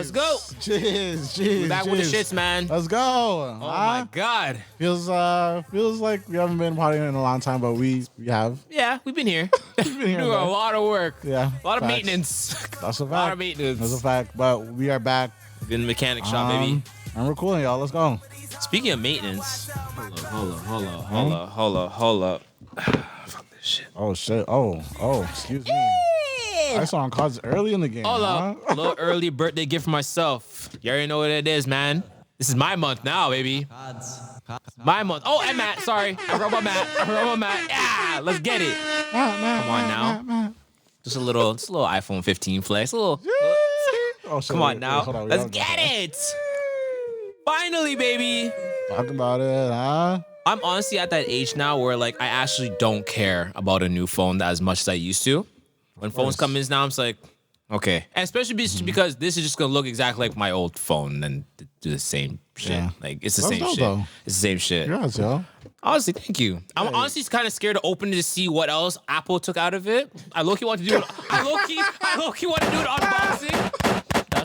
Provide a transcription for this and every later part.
Let's go. Cheers. We're back with the shits, man. Let's go. Oh my God. Feels like we haven't been partying in a long time, but we have. Yeah, we've been here. We've been here, doing a lot of work. Yeah. A lot of facts. maintenance. That's a fact. A lot of maintenance. That's a fact. But we are back. In the mechanic shop, baby. And we're cool, y'all. Let's go. Speaking of maintenance. Hold up. Fuck this shit. Oh shit. Oh, excuse me. I saw on cards early in the game. Hold up. A little early birthday gift for myself. You already know what it is, man. This is my month now, baby. My month. Oh, and Matt. Sorry. I wrote my Matt. Yeah, let's get it. Come on now. Just a little iPhone 15 flex. Oh, shit, Come on now. Hold on, Let's get it. Finally, baby. Talk about it, huh? I'm honestly at that age now where like I actually don't care about a new phone as much as I used to. When phones come in now, I'm just like, okay. And especially because this is just gonna look exactly like my old phone and do the same shit. Yeah. Like it's the That's same dope, shit. though. It's the same shit. Yes, yo. Honestly, thank you. I'm honestly kind of scared to open it to see what else Apple took out of it. I low-key want to do it. I low-key want to do an unboxing.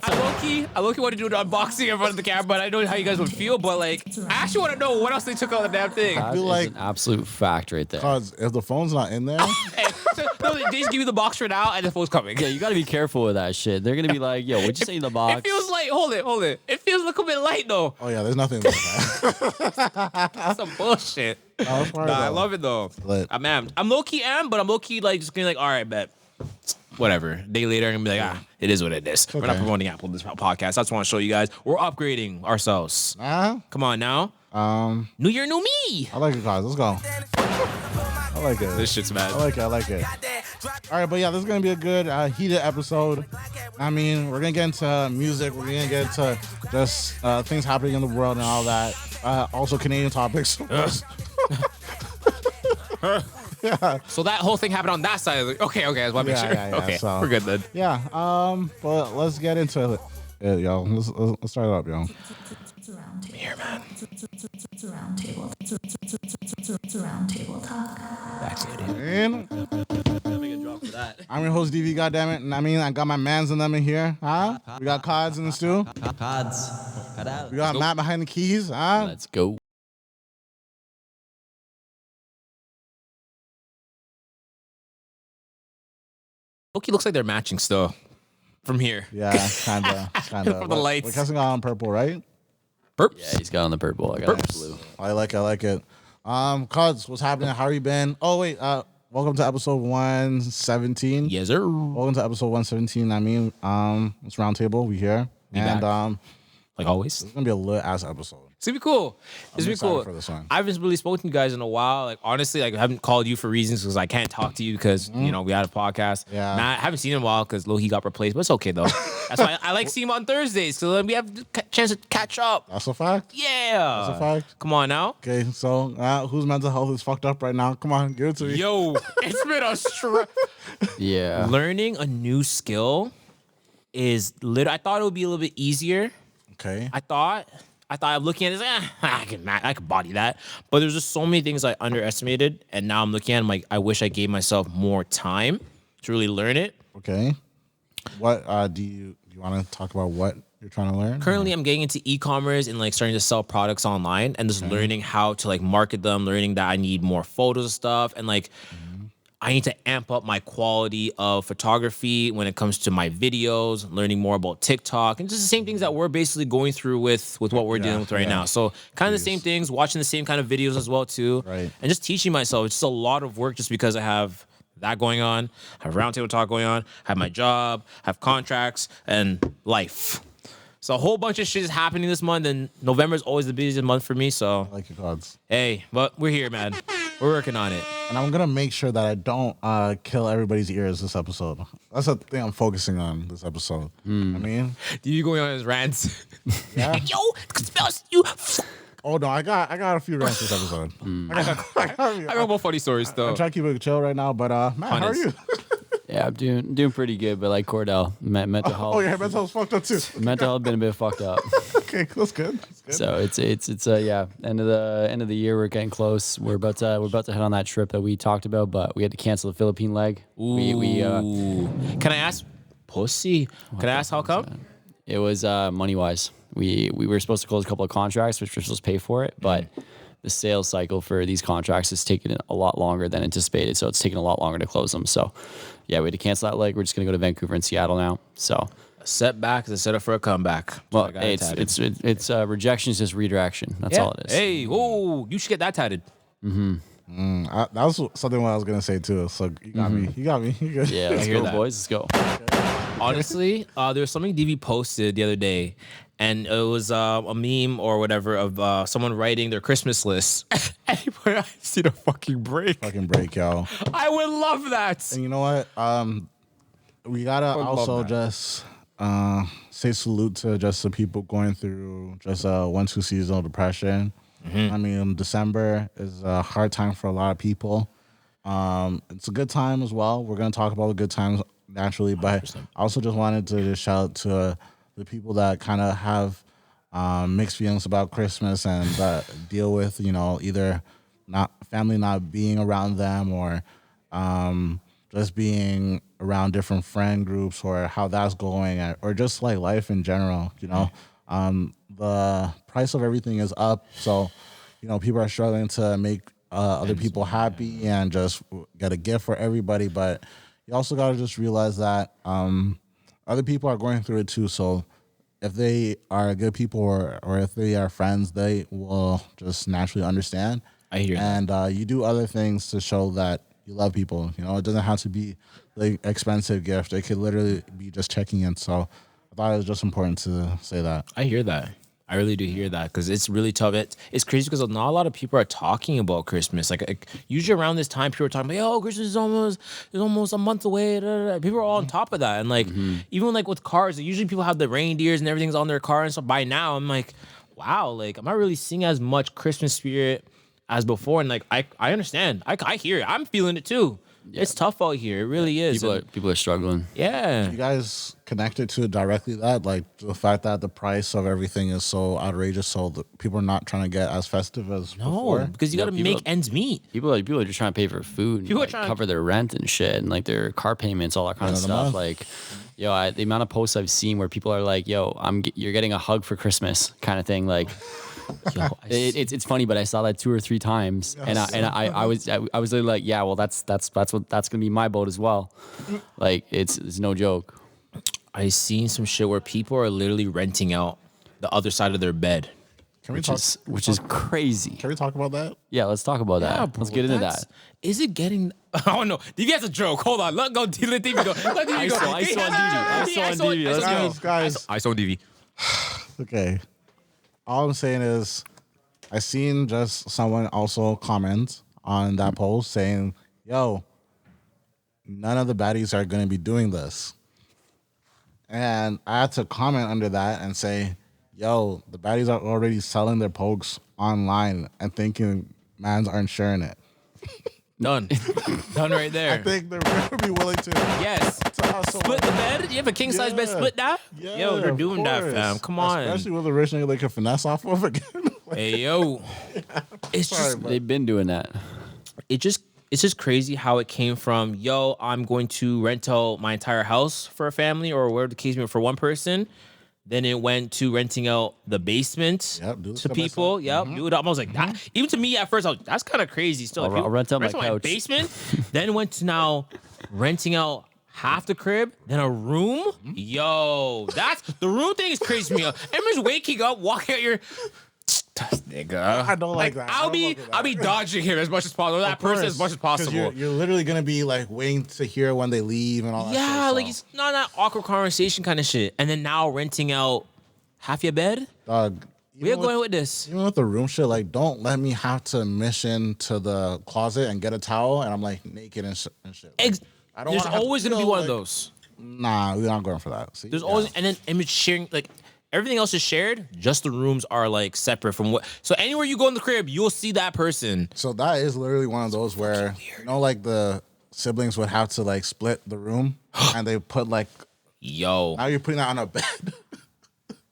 I low-key want to do an unboxing in front of the camera, but I don't know how you guys would feel. But like, I actually want to know what else they took out of the damn thing. I feel like an absolute fact right there. Cause if the phone's not in there, No, they just give you the box for now, and the phone's coming. Yeah, you got to be careful with that shit. They're gonna be like, "Yo, what'd you say in the box?" It feels like hold it. It feels a little bit light though. oh yeah, there's nothing in there. That's some bullshit. Nah, I love it though. Lit. I'm low key but I'm low key like just gonna like, all right, bet. Whatever. A day later, I'm gonna be like, it is what it is. We're not Okay. promoting Apple this podcast. I just want to show you guys we're upgrading ourselves. Come on now. New year, new me. I like it, guys. Let's go. I like it. This shit's mad. I like it. All right, but yeah, this is gonna be a good heated episode. I mean, we're gonna get into music. We're gonna get into just things happening in the world and all that. Also, Canadian topics. Yeah. So that whole thing happened on that side. Okay. I just want to make sure. Yeah, okay, so- we're good then. Yeah. But let's get into it. Yeah, yo. Let's start it up, yo. Here, man. Round table talk. That's it. And I'm your host, DV, goddammit. And I mean, I got my mans and them in here, huh? We got Cods in the stew. We got Matt behind the keys, huh? Let's go. Loki looks like they're matching still from here. Yeah, kinda. From the lights. We're casting on purple, right? Burps. Yeah, he's got on the purple. I got on the blue. I like it. Cods, what's happening? How you been? Oh wait, welcome to episode 117. Yes, sir. Welcome to episode 117. I mean, it's Roundtable. We here. And back. Like always. it's gonna be a lit ass episode. It's gonna be cool. It's gonna be excited cool. for this one. I haven't really spoken to you guys in a while. Like honestly, like I haven't called you for reasons because I can't talk to you because you know we had a podcast. Yeah. Matt, I haven't seen him in a while because Loki got replaced, but it's okay though. That's why I like seeing him on Thursdays so then we have a chance to catch up. That's a fact. Yeah. That's a fact. Come on now. Okay, so whose mental health is fucked up right now? Come on, give it to me. Yo, it's been a Yeah. learning a new skill is I thought it would be a little bit easier. Okay. I thought I'm looking at it, I can body that. But there's just so many things I underestimated, and now I'm looking at it, I'm like, I wish I gave myself more time to really learn it. Okay. What do you want to talk about? What you're trying to learn? Currently, I'm getting into e-commerce and like starting to sell products online, and just learning how to like market them, learning that I need more photos and stuff, and like. I need to amp up my quality of photography when it comes to my videos, learning more about TikTok, and just the same things that we're basically going through with what we're dealing with right now. So kind of the same things, watching the same kind of videos as well too, Right. and just teaching myself. It's just a lot of work just because I have that going on, I have Roundtable Talk going on, I have my job, I have contracts, and life. So a whole bunch of shit is happening this month, and November is always the busiest month for me. So I like your cards. hey, but we're here, man. We're working on it. And I'm gonna make sure that I don't kill everybody's ears this episode. That's the thing I'm focusing on this episode. I mean, Do you going on his rants? yeah. Yo, you. Oh no, I got a few rants this episode. I I got more funny stories though. I'm trying to keep it chill right now, but Matt, how are Honest. you? Yeah, I'm doing pretty good, but like Kordell, mental health. Oh yeah, mental health's fucked up too. Mental health been a bit fucked up. Okay, that's good. That's good. So it's yeah, end of the year, we're getting close. We're about to head on that trip that we talked about, but we had to cancel the Philippine leg. Ooh. Can I ask, pussy? Can I ask how come? It was money wise. We were supposed to close a couple of contracts, which were supposed to pay for it, but the sales cycle for these contracts is taking a lot longer than anticipated. So it's taking a lot longer to close them. So yeah, we had to cancel that leg. We're just gonna go to Vancouver and Seattle now. So A setback is a setup for a comeback. well, hey, it's rejection is just redirection. That's all it is. Hey, whoa, you should get that tatted. That was something what I was gonna say too. So you got me. You got me. You good? Yeah, let's hear go, that. boys. Let's go. Honestly, there was something DV posted the other day, and it was a meme or whatever of someone writing their Christmas list. And he put, I see the fucking break. Fucking break, yo. I would love that. And you know what? We gotta also just say salute to just the people going through just 1-2 seasonal depression. I mean, December is a hard time for a lot of people. It's a good time as well. We're gonna talk about the good times naturally, but 100%. I also just wanted to just shout out to the people that kind of have mixed feelings about Christmas and that deal with, you know, either family not being around them or just being around different friend groups or how that's going or just like life in general, you know. The price of everything is up, so you know people are struggling to make other people happy and just get a gift for everybody, but you also got to just realize that other people are going through it too. So if they are good people or if they are friends, they will just naturally understand. I hear that. And you do other things to show that you love people. You know, it doesn't have to be like expensive gift. It could literally be just checking in. So I thought it was just important to say that. I hear that. I really do hear that because it's really tough. It's crazy because not a lot of people are talking about Christmas. Like usually around this time, people are talking about, "Yo, Christmas is almost a month away." Da, da, da. People are all on top of that, and like even like with cars, usually people have the reindeers and everything's on their car and stuff. By now, I'm like, wow, like I'm not really seeing as much Christmas spirit as before, and like I understand. I hear it. I'm feeling it too. Yeah. It's tough out here. It really is. People are struggling. You guys connected to directly that, like the fact that the price of everything is so outrageous, so that people are not trying to get as festive as before? Because you got to make ends meet. People are just trying to pay for food, people and, like, cover their rent and shit, and like their car payments, all that kind of stuff. Like, yo, the amount of posts I've seen where people are like, "Yo, you're getting a hug for Christmas," kind of thing, like. Yo, it's funny, but I saw that 2 or 3 times, and I was literally like, yeah, well, that's gonna be my boat as well. Like it's no joke. I seen some shit where people are literally renting out the other side of their bed. Which is crazy. Can we talk about that? Yeah, let's talk about that. Bro, Let's get into that. Is it getting? Oh no, DV has a joke. Hold on, let DV go. Let DV go. I saw on DV. Let's go, guys. I saw DV. Okay. All I'm saying is, I seen just someone also comment on that post saying, "Yo, none of the baddies are going to be doing this," and I had to comment under that and say, "Yo, the baddies are already selling their pokes online and thinking mans aren't sharing it." Done right there. I think they're going to be willing to. Yes. Split the bed? You have a king size bed split that? Yeah, yo, they're doing that, fam. Come on. Especially with a rich nigga they can finesse off of again. Hey, yo. It's just, they've been doing that. It's just crazy how it came from, yo, I'm going to rent out my entire house for a family or whatever the case may be for one person. Then it went to renting out the basement to people. Do it up. I was like, that. Even to me at first, I was that's kind of crazy. Still, like, I'll rent out my couch. Basement. Then went to now renting out half the crib, then a room. Yo, that's the room thing is crazy to me. I'm just waking up, walking out your. Nigga, I don't like that. I'll be dodging him as much as possible. That person as much as possible. You're literally gonna be like waiting to hear when they leave and all that. Yeah, shit, like it's not that awkward conversation kind of shit. And then now renting out half your bed. Dog, We are going with this. Even with the room shit, like don't let me have to mission to the closet and get a towel and I'm like naked and shit. Like, I don't. There's always gonna be one of those. Nah, we're not going for that. See? There's always and then image sharing like. Everything else is shared. Just the rooms are like separate from what. So anywhere you go in the crib, you'll see that person. So that is literally one of those where you know, like the siblings would have to like split the room, and they put like, yo. Now you're putting that on a bed.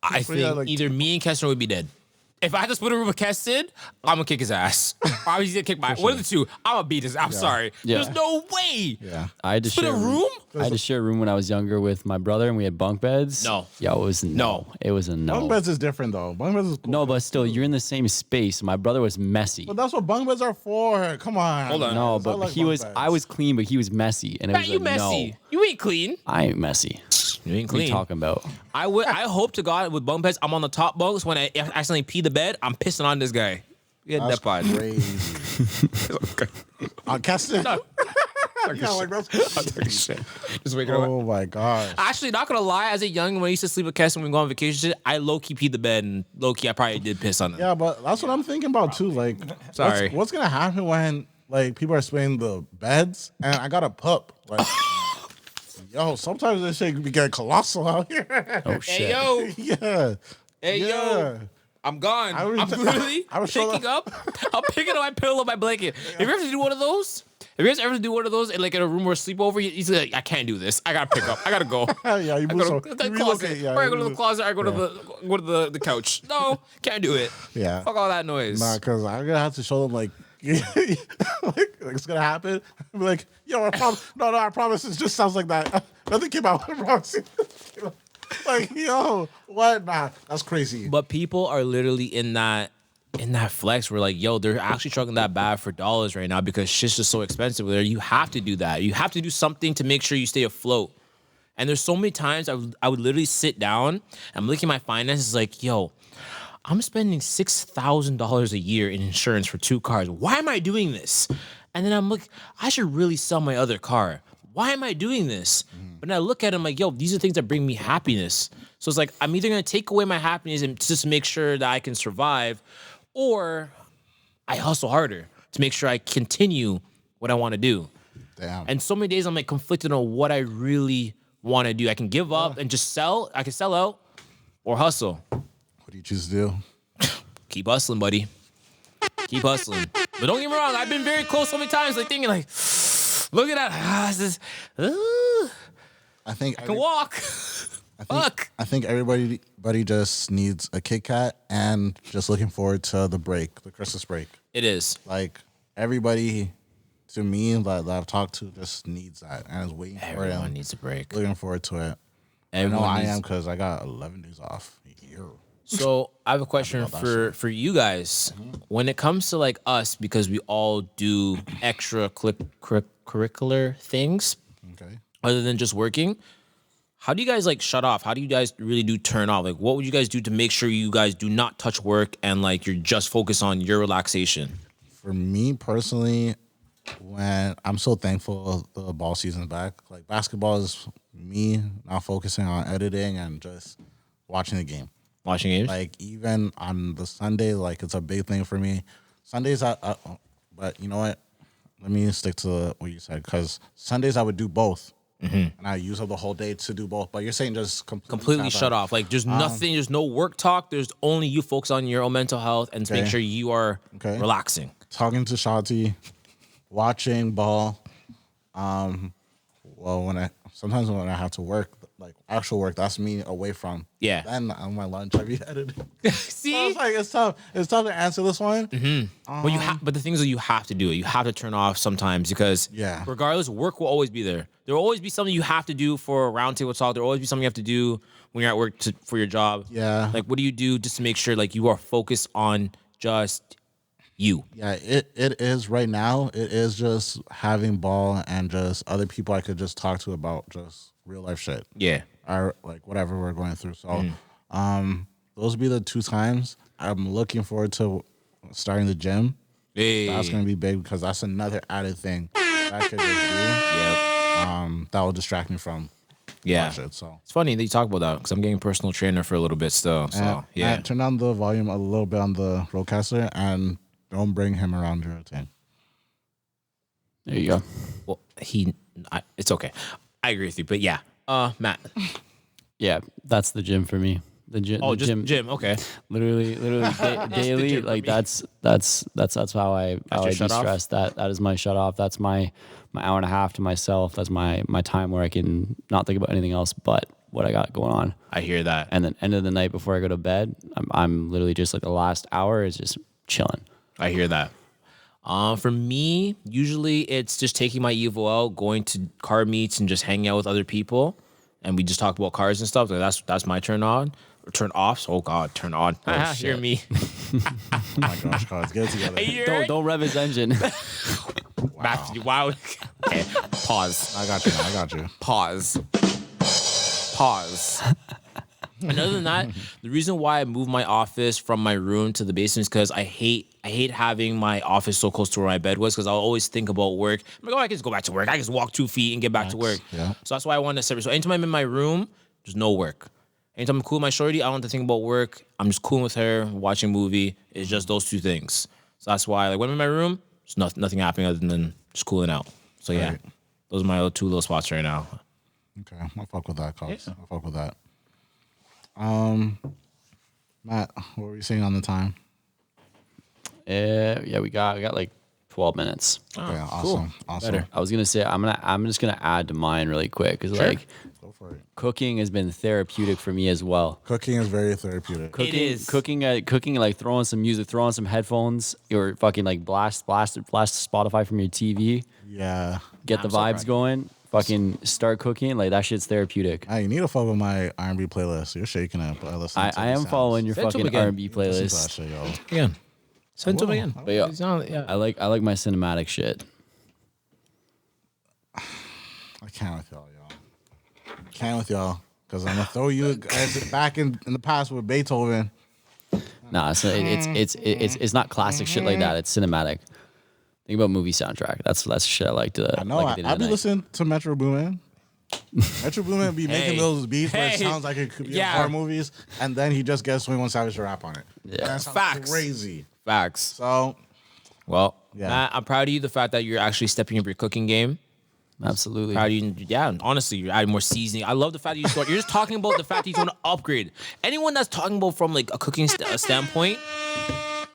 I think like, either me and Kessler would be dead. If I had to split a room with Keston, I'm gonna kick his ass. Or he's gonna kick my. One of the two. I'm gonna beat his. I'm sorry. Yeah. There's no way. Yeah. I had to Split share a room. I had to share a room when I was younger with my brother, and we had bunk beds. No. Yeah, it was no. It was a no. Bunk beds is different though. Bunk beds is cool. No, but still, you're in the same space. My brother was messy. But that's what bunk beds are for. Come on. Hold on. No, I but like he bunk was. beds. I was clean, but he was messy, and it Matt, was you like, messy. no, You ain't clean. I ain't messy. You ain't What are you clean. talking about? I hope to God with bunk beds, I'm on the top bunks. When I accidentally pee the bed, I'm pissing on this guy. Get That's that pod. crazy. Keston. Yeah, like that's Just waking up. Oh my gosh. Actually, not gonna lie, as a young when I used to sleep with Keston when we go on vacation, I low key peed the bed, and low key I probably did piss on him. Yeah, but that's what I'm thinking about too. Like, Sorry. what's gonna happen when like people are spraying the beds and I got a pup? Like, yo, sometimes this shit be getting colossal out here. Oh shit! Hey yo, Yeah. hey Yeah. yo. I'm gone. I I'm was- literally I was picking up. I'm picking up my pillow, my blanket. Have you ever do one of those? Have you guys ever do one of those in like in a room where sleepover? He's like, I can't do this. I gotta pick up. I gotta go. Yeah, you I move go so to the you closet. relocate, yeah, or I you go to the move- closet. Or I go to the couch. No, can't do it. Yeah. Fuck all that noise. Nah, because I'm gonna have to show them like, like it's gonna happen. I'm like, yo, I promise. No, I promise. It just sounds like that. Nothing came out. I promise. Like, yo, what? Nah, that's crazy. But people are literally in that flex where like, yo, they're actually struggling that bad for dollars right now because shit's just so expensive there. You have to do that. You have to do something to make sure you stay afloat. And there's so many times I would literally sit down, I'm looking at my finances like, yo, I'm spending $6,000 a year in insurance for 2 cars. Why am I doing this? And then I'm like, I should really sell my other car. Why am I doing this? But then I look at it, I'm like, yo, these are things that bring me happiness. So it's like, I'm either going to take away my happiness and just make sure that I can survive, or I hustle harder to make sure I continue what I want to do. Damn. And so many days I'm like conflicted on what I really want to do. I can give up and just sell. I can sell out or hustle. What do you choose to do? Keep hustling, buddy. Keep hustling. But don't get me wrong, I've been very close so many times, like thinking like, look at that. I think I can walk. Fuck. I think everybody just needs a Kit Kat and just looking forward to the break, the Christmas break. It is. Like everybody, to me that I've talked to, just needs that and is waiting for Everyone it. needs a break. Looking forward to it. Everyone I needs- am because I got 11 days off. Ew. So I have a question for you guys. When it comes to like us, because we all do extra curricular things Okay. other than just working, how do you guys like shut off? How do you guys really do turn off? Like what would you guys do to make sure you guys do not touch work and like you're just focused on your relaxation? For me personally, when I'm so thankful the ball season's back. Like basketball is me not focusing on editing and just watching the game. Watching games? Like even on the Sunday, like it's a big thing for me. Sundays, but you know what? Let me stick to what you said because Sundays I would do both, and I use up the whole day to do both. But you're saying just Completely shut off. Like there's nothing, there's no work talk. There's only you focus on your own mental health and to make Okay. sure you are Okay. relaxing. Talking to Shotty, watching ball. Well, sometimes when I have to work, like actual work, that's me away from. Yeah. Then on my lunch, I be editing. See? So it's like it's tough. It's tough to answer this one. But the thing is that you have to do it. You have to turn off sometimes because Yeah. regardless, work will always be there. There will always be something you have to do for a roundtable talk. There will always be something you have to do when you're at work for your job. Yeah. Like, what do you do just to make sure like you are focused on just you? Yeah, it is right now. It is just having ball and just other people I could just talk to about just real life shit. Yeah. Or like whatever we're going through. So those would be the 2 times. I'm looking forward to starting the gym. Hey. That's gonna be big because that's another added thing that I could just do. Yep. That will distract me from Yeah. shit. So It's funny that you talk about that because I'm getting a personal trainer for a little bit still. So yeah. and turn down the volume a little bit on the roadcaster and don't bring him around your thing. There you go. Well, it's okay. I agree with you, but yeah. Matt. Yeah, that's the gym for me. The gym. Oh, the just gym. Okay. Literally, daily. gym for Like me. that's how I your shut off? de-stress. That is my shut off. That's my hour and a half to myself. That's my time where I can not think about anything else but what I got going on. I hear that. And then end of the night before I go to bed, I'm literally just like the last hour is just chilling. I hear that. For me, usually it's just taking my Evo out, going to car meets and just hanging out with other people. And we just talk about cars and stuff. Like that's my turn on. Or turn off. So, oh God, turn on. Hear me. Oh my gosh, cars, get it together. Don't rev his engine. Wow. Okay. Pause. I got you. Pause. And other than that, the reason why I moved my office from my room to the basement is because I hate having my office so close to where my bed was, because I'll always think about work. I'm like, oh, I can just go back to work. I can just walk 2 feet and get back to work. Yeah. So that's why I wanted to separate. So anytime I'm in my room, there's no work. Anytime I'm cool with my shorty, I don't have to think about work. I'm just cool with her, watching a movie. It's just those 2 things. So that's why, like, when I'm in my room, there's nothing happening other than just cooling out. So yeah, Right. those are my 2 little spots right now. Okay, I'll fuck with that, cuz. Yeah. I'll fuck with that. Matt, what were you saying on the time? Yeah, we got like 12 minutes. Okay, cool. awesome. Better. I was gonna say I'm just gonna add to mine really quick because like Go for it. cooking has been therapeutic for me as well. Cooking is very therapeutic. Cooking, like throwing some music, throwing some headphones, or fucking like blast Spotify from your TV, Yeah. get the I'm so vibes proud of going, fucking start cooking. Like that shit's therapeutic. Hey, you need to follow my R&B playlist. You're shaking it, but I listen to I am following your Send it to fucking him again. R&B Listen to that playlist. shit, yo. Again. Send it to him again. But yeah, He's on- yeah. I like my cinematic shit. I can't with y'all, yo. Can't with y'all. Because I'm going to throw you guys back in the past with Beethoven. Nah, it's not classic shit like that. It's cinematic. Think about movie soundtrack. That's shit I like to. I know. Like at the end I of be the night. listening to Metro Boomin. Metro Boomin be making those beats where it Hey. sounds like it could be Yeah. in horror movies, and then he just gets 21 Savage to rap on it. Yeah. That sounds Facts. crazy. Facts. So, Well, Yeah. Matt, I'm proud of you. The fact that you're actually stepping up your cooking game. Absolutely. Proud of you. Yeah, honestly, you're adding more seasoning. I love the fact that you're just talking about the fact that you want to upgrade. Anyone that's talking about from like a cooking standpoint,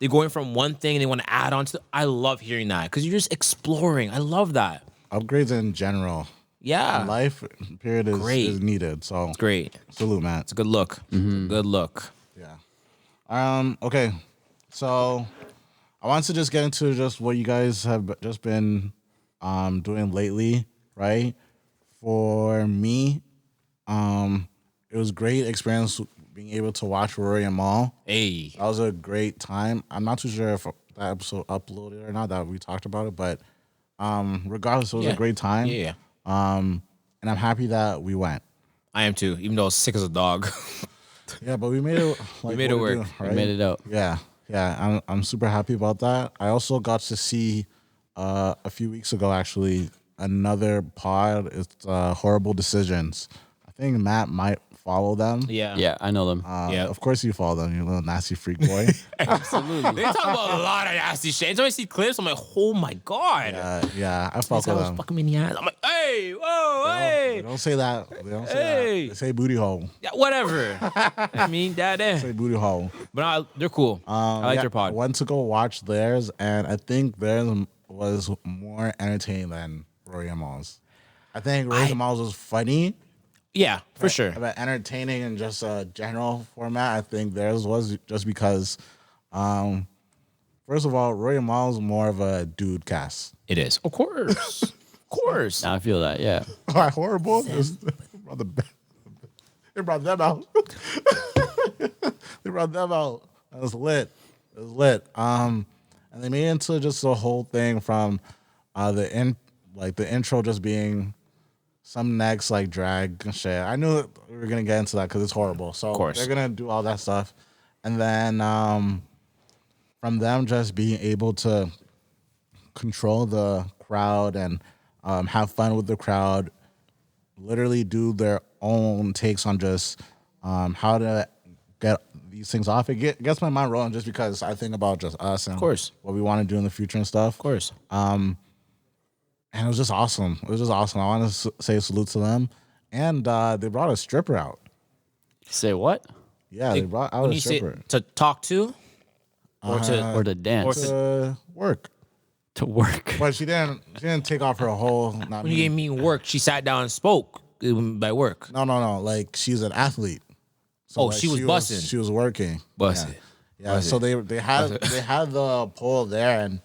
they're going from one thing and they want to add on to. I love hearing that because you're just exploring. I love that. upgrades in general. Yeah, Life, period, Great. is needed. So, great. salute, Matt. It's a good look. Good look. Yeah. Okay. So, I want to just get into just what you guys have just been doing lately, right? For me, it was great experience being able to watch Rory Mal. Hey, That was a great time. I'm not too sure if that episode uploaded or not, that we talked about it, but regardless, it was Yeah. a great time. yeah, And I'm happy that we went. I am too. Even though I was sick as a dog. Yeah, but we made it. Like, made it what we work. do, We right? made it out. Yeah. I'm super happy about that. I also got to see a few weeks ago actually another pod. It's Horrible Decisions. I think Matt might follow them. yeah, Yeah, I know them. Yeah. Of course you follow them, you little nasty freak boy. Absolutely. They talk about a lot of nasty shit. Anytime I see clips, I'm like, oh my god. Yeah, I fuck This guy with was them. fucking me in the ass. I'm like, hey, whoa, They hey, don't say that. They don't say Hey. that. They say booty hole. yeah, whatever. I mean, that. Say booty hole. But they're cool. I like their I pod. went to go watch theirs, and I think theirs was more entertaining than Rory Mal's. I think Rory Mal's was funny. Yeah, for sure. But entertaining in just a general format, I think theirs was just because, first of all, Rory Mal's more of a dude cast. It is. Of course. Of course. I feel that. Yeah. Horrible. They brought them out. They brought them out. That was lit. It was lit. And they made it into just the whole thing from the intro just being some next like drag shit. I knew we were gonna get into that because it's horrible. So Of course. they're gonna do all that stuff, and then from them just being able to control the crowd and have fun with the crowd, literally do their own takes on just how to get these things off. It gets my mind rolling just because I think about just us and course. what we want to do in the future and stuff. Of course. And it was just awesome. It was just awesome. I want to say salute to them. And they brought a stripper out. Say what? Yeah, they brought out When a you say stripper to talk to or to Or to dance. to work. To work. But she didn't take off her whole. when you gave me work, she sat down and spoke. by work? No. Like she's an athlete. So like, she was busting. She was working. Busting. Yeah. So they had the pole there and.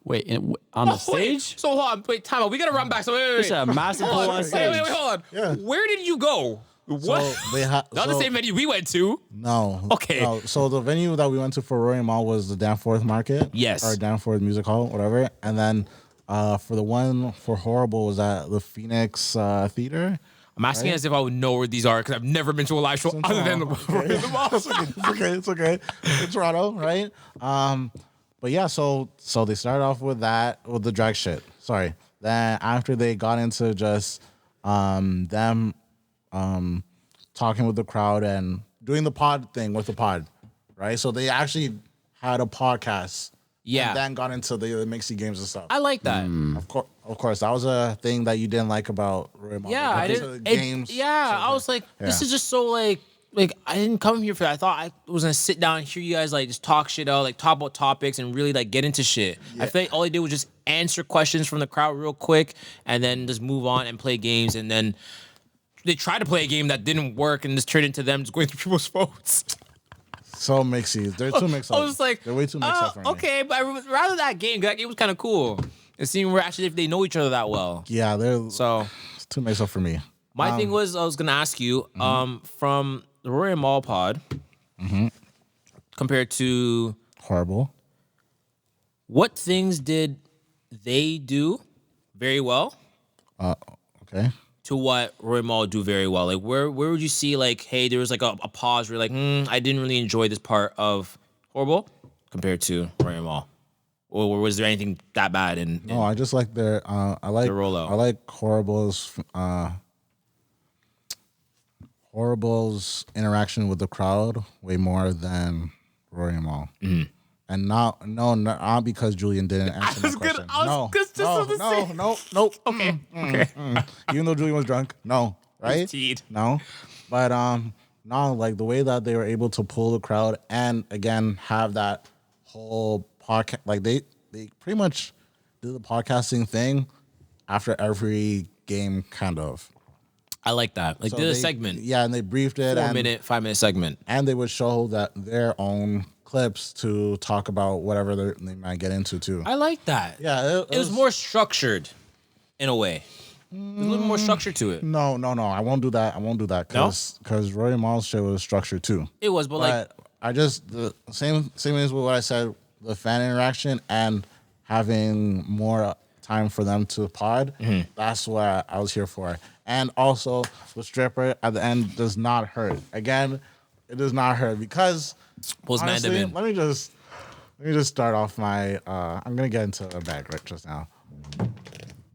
Wait, on the stage? So hold on, wait, time out. We gotta run back. So wait. There's a massive pole on stage. Wait, hold on. Yeah. Where did you go? What? So they Not the same venue we went to. No. Okay. No. So the venue that we went to for Rory Mal was the Danforth Market. Yes. Or Danforth Music Hall, whatever. And then for the one for Whorible was at the Phoenix Theater. I'm asking as if I would know where these are because I've never been to a live show other than the mall. It's okay. It's Toronto, right? But yeah, so they started off with that, with the drag shit. Sorry. Then after they got into just them talking with the crowd and doing the pod thing with the pod, right? So they actually had a podcast. Yeah. And then got into the mixy games and stuff. I like that. Of course, that was a thing that you didn't like about Rory Mal. Yeah, I didn't. I was like, this is just so like I didn't come here for that. I thought I was gonna sit down and hear you guys like just talk shit out, like talk about topics and really like get into shit. I feel like all they did was just answer questions from the crowd real quick and then just move on and play games. And then they tried to play a game that didn't work and just turned into them just going through people's phones. So mixy. They're too mixed up. I was like, they're way too mixed up for me. Okay, but I would rather that game. That game was kind of cool. And seeing where actually if they know each other that well. Yeah, they're So it's too mixed up for me. my thing was I was gonna ask you from the Rory Mal pod compared to Whorible. what things did they do very well Okay. to what Rory Mal do very well? Like where would you see like, hey, there was like a pause where you're like, I didn't really enjoy this part of Whorible compared to Rory Mal? Or was there anything that bad in No, I just like their I like the rollout. I like Whorible's interaction with the crowd way more than Rory Mal. And not because Julian didn't answer my question. No. Okay. Even though Julian was drunk, no, right? Teed. No, but no, like the way that they were able to pull the crowd and again have that whole podcast, like they pretty much did the podcasting thing after every game, kind of. I like that. Like So did a they- segment. yeah, and they briefed it, 5 minute segment. and they would show that their own clips to talk about whatever they might get into too. I like that. Yeah, It was more structured in a way. There's a little more structure to it. No, I won't do that. No? Because Rory Mal's show was structured too. It was, but like But I just the same as what I said, the fan interaction and having more time for them to pod. That's what I was here for. And also the stripper at the end does not hurt. Again, it does not hurt because Postman honestly, Deavon. let me just start off my I'm gonna get into a bag right just now.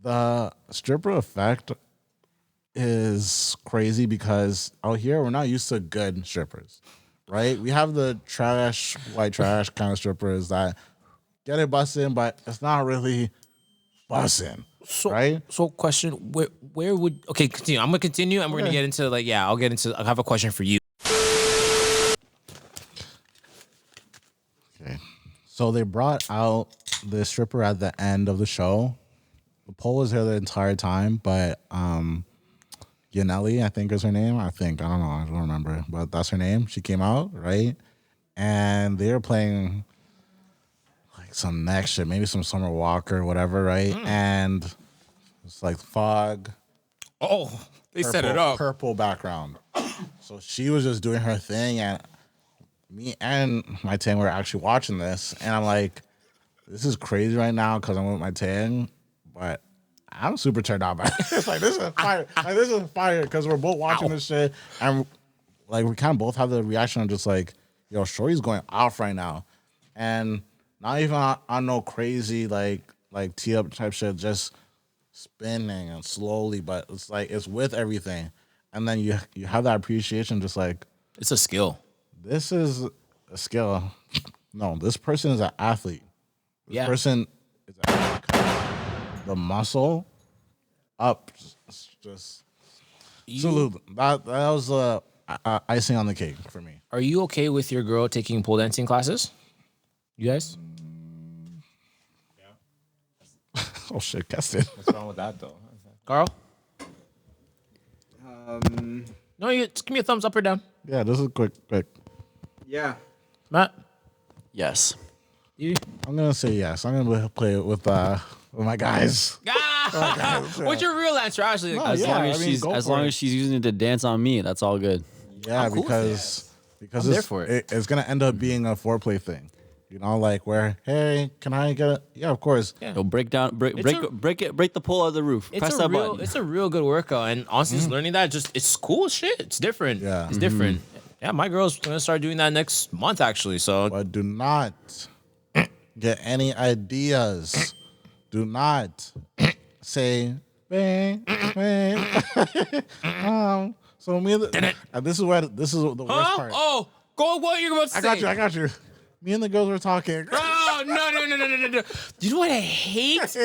The stripper effect is crazy because out here we're not used to good strippers, right? We have the white trash kind of strippers that get it busting, but it's not really busting, right? So question, where would continue. I'm gonna continue and we're gonna get into I'll have a question for you. Okay. So they brought out the stripper at the end of the show. The pole was here the entire time, but Yaneli, I think is her name. I don't know. I don't remember, but that's her name. She came out, right? And they were playing like some next shit, maybe some Summer Walker or whatever, right? And it's like fog. Oh, they set it up. Purple background. So she was just doing her thing, and me and my team were actually watching this, and I'm like, this is crazy right now because I'm with my team, but I'm super turned on by it. It's like, this is fire. This is fire because we're both watching this shit, and like we kind of both have the reaction of just like, yo, Shorty's going off right now, and not even on no crazy like tee up type shit, just spinning and slowly, but it's like it's with everything, and then you have that appreciation, just like It's a skill. this is a skill. No, this person is an athlete. This Yeah. person is an athlete. The muscle up, just salute. That was icing on the cake for me. Are you okay with your girl taking pole dancing classes? You guys? Oh shit, guessed it. What's wrong with that though? Carl? No, you just give me a thumbs up or down. Yeah, this is quick. Yeah. Matt? Yes. You? I'm gonna say yes. I'm gonna play it with my guys. What's your real answer, actually? No, As yeah, long I as mean, she's go as for long it. as she's using it to dance on me, that's all good. Yeah, I'm cool with because I'm there for it. it's gonna end up being a foreplay thing. You know, like where, hey, can I get it? Yeah, of course. Yeah. Yo, break the pole out of the roof. Press that button. It's a real good workout, and honestly, just learning that it's cool shit. It's different. Yeah. It's different. Yeah, my girl's gonna start doing that next month, actually. So But do not get any ideas. Do not say, bang. So me, and this is the worst part. Oh, go what you're about to say. I got you. Me and the girls were talking. Oh, no. You know what I hate?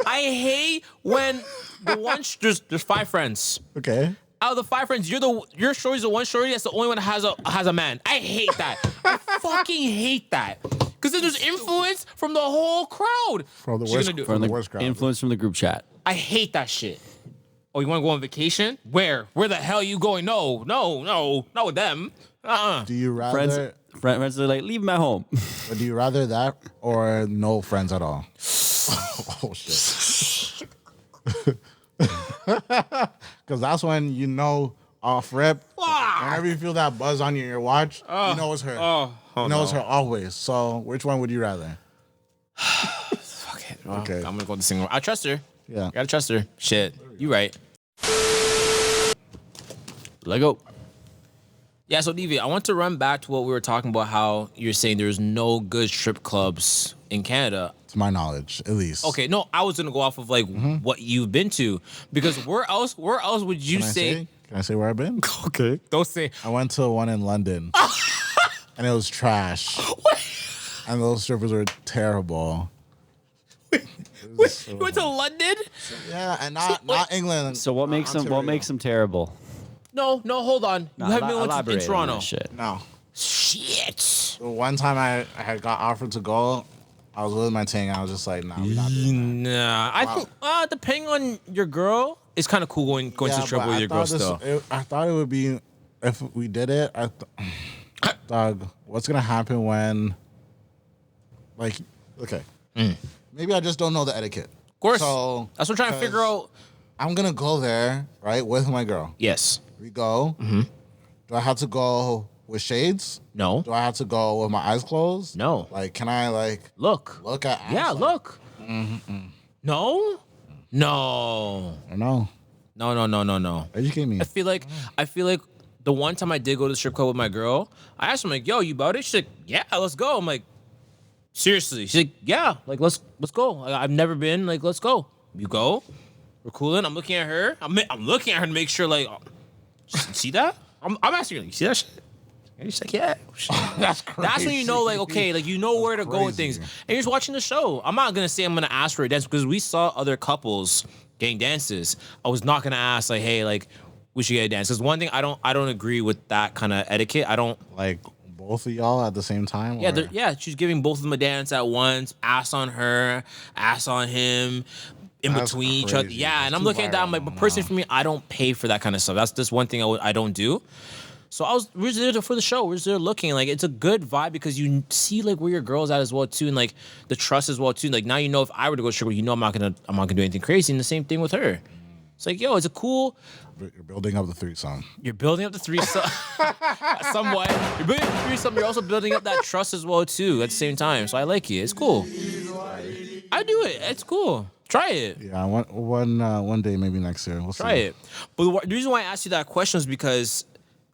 I hate when the one there's 5 friends. Okay. Out of the 5 friends, your shorty's the one shorty that's the only one that has a man. I hate that. I fucking hate that. Because then there's influence from the whole crowd. From the She's worst, gonna do- from the worst crowd. Influence from the group chat. I hate that shit. Oh, you want to go on vacation? Where? Where the hell are you going? No, not with them. Do you rather? Friends are like, leave him at home. But do you rather that or no friends at all? Oh shit! Because that's when you know off rip. Whenever you feel that buzz on your watch, you know it's her. You know it's her always. So which one would you rather? Fuck it. Well, Okay. I'm gonna go with the single. I trust her. Yeah. Gotta trust her. Shit. You right. Let go. Yeah, so Deavon, I want to run back to what we were talking about, how you're saying there's no good strip clubs in Canada. To my knowledge, at least. Okay, no, I was gonna go off of like what you've been to, because where else would you say? Can I say where I've been? Okay, don't say. I went to one in London, and it was trash. And those strippers were terrible. You went to London? Yeah, and not England. So what makes them Ontario. terrible? No, hold on. You haven't been Elaborate in on Toronto. that shit. No. Shit. The one time I had got offered to go, I was with my team. I was just like, nah, we're not doing that. Nah, I think depending on your girl, it's kind of cool going to the strip but with I your girl thought still. I thought it would be if we did it. Dog, what's gonna happen when? Like, okay, maybe I just don't know the etiquette. Of course. So That's what I'm trying to figure out. I'm gonna go there, right, with my girl. Yes. We go. Do I have to go with shades? No. Do I have to go with my eyes closed? No. Like, can I Look. look at? Ass? Yeah, Like, look. No. No. I know. No. Educate me. I feel like the one time I did go to the strip club with my girl, I asked her, I'm like, yo, you about it? She's like, yeah, let's go. I'm like, seriously? She's like, yeah, like let's go. Like, I've never been. Like, let's go. You go. We're cooling. I'm looking at her. I'm looking at her to make sure, like, see that? I'm asking her, you see that shit? And she's like, yeah. That's crazy. That's when you know, like, okay, like you know where to go with things. Crazy. And you're just watching the show. I'm not gonna say I'm gonna ask for a dance because we saw other couples getting dances. I was not gonna ask, like, hey, like, we should get a dance. Because one thing I don't agree with that kind of etiquette. I don't. Like both of y'all at the same time. Yeah, or? she's giving both of them a dance at once. Ass on her, ass on him, in That's between each other. crazy. Yeah, That's and I'm too looking at that. I'm like, viral. but personally for me, I don't pay for that kind of stuff. That's just one thing I don't do. So we're just there for the show. We're just there looking. Like, it's a good vibe because you see like where your girl's at as well too, and like the trust as well too. Like, now you know if I were to go strip, you know I'm not gonna do anything crazy. And the same thing with her. It's like, yo, it's a cool. You're building up the threesome. You're building up the threesome somewhat. You're building up the threesome. You're also building up that trust as well too at the same time. So I like it. It's cool. I do it. It's cool. Try it. Yeah, one day, maybe next year. We'll Try it. But the reason why I asked you that question is because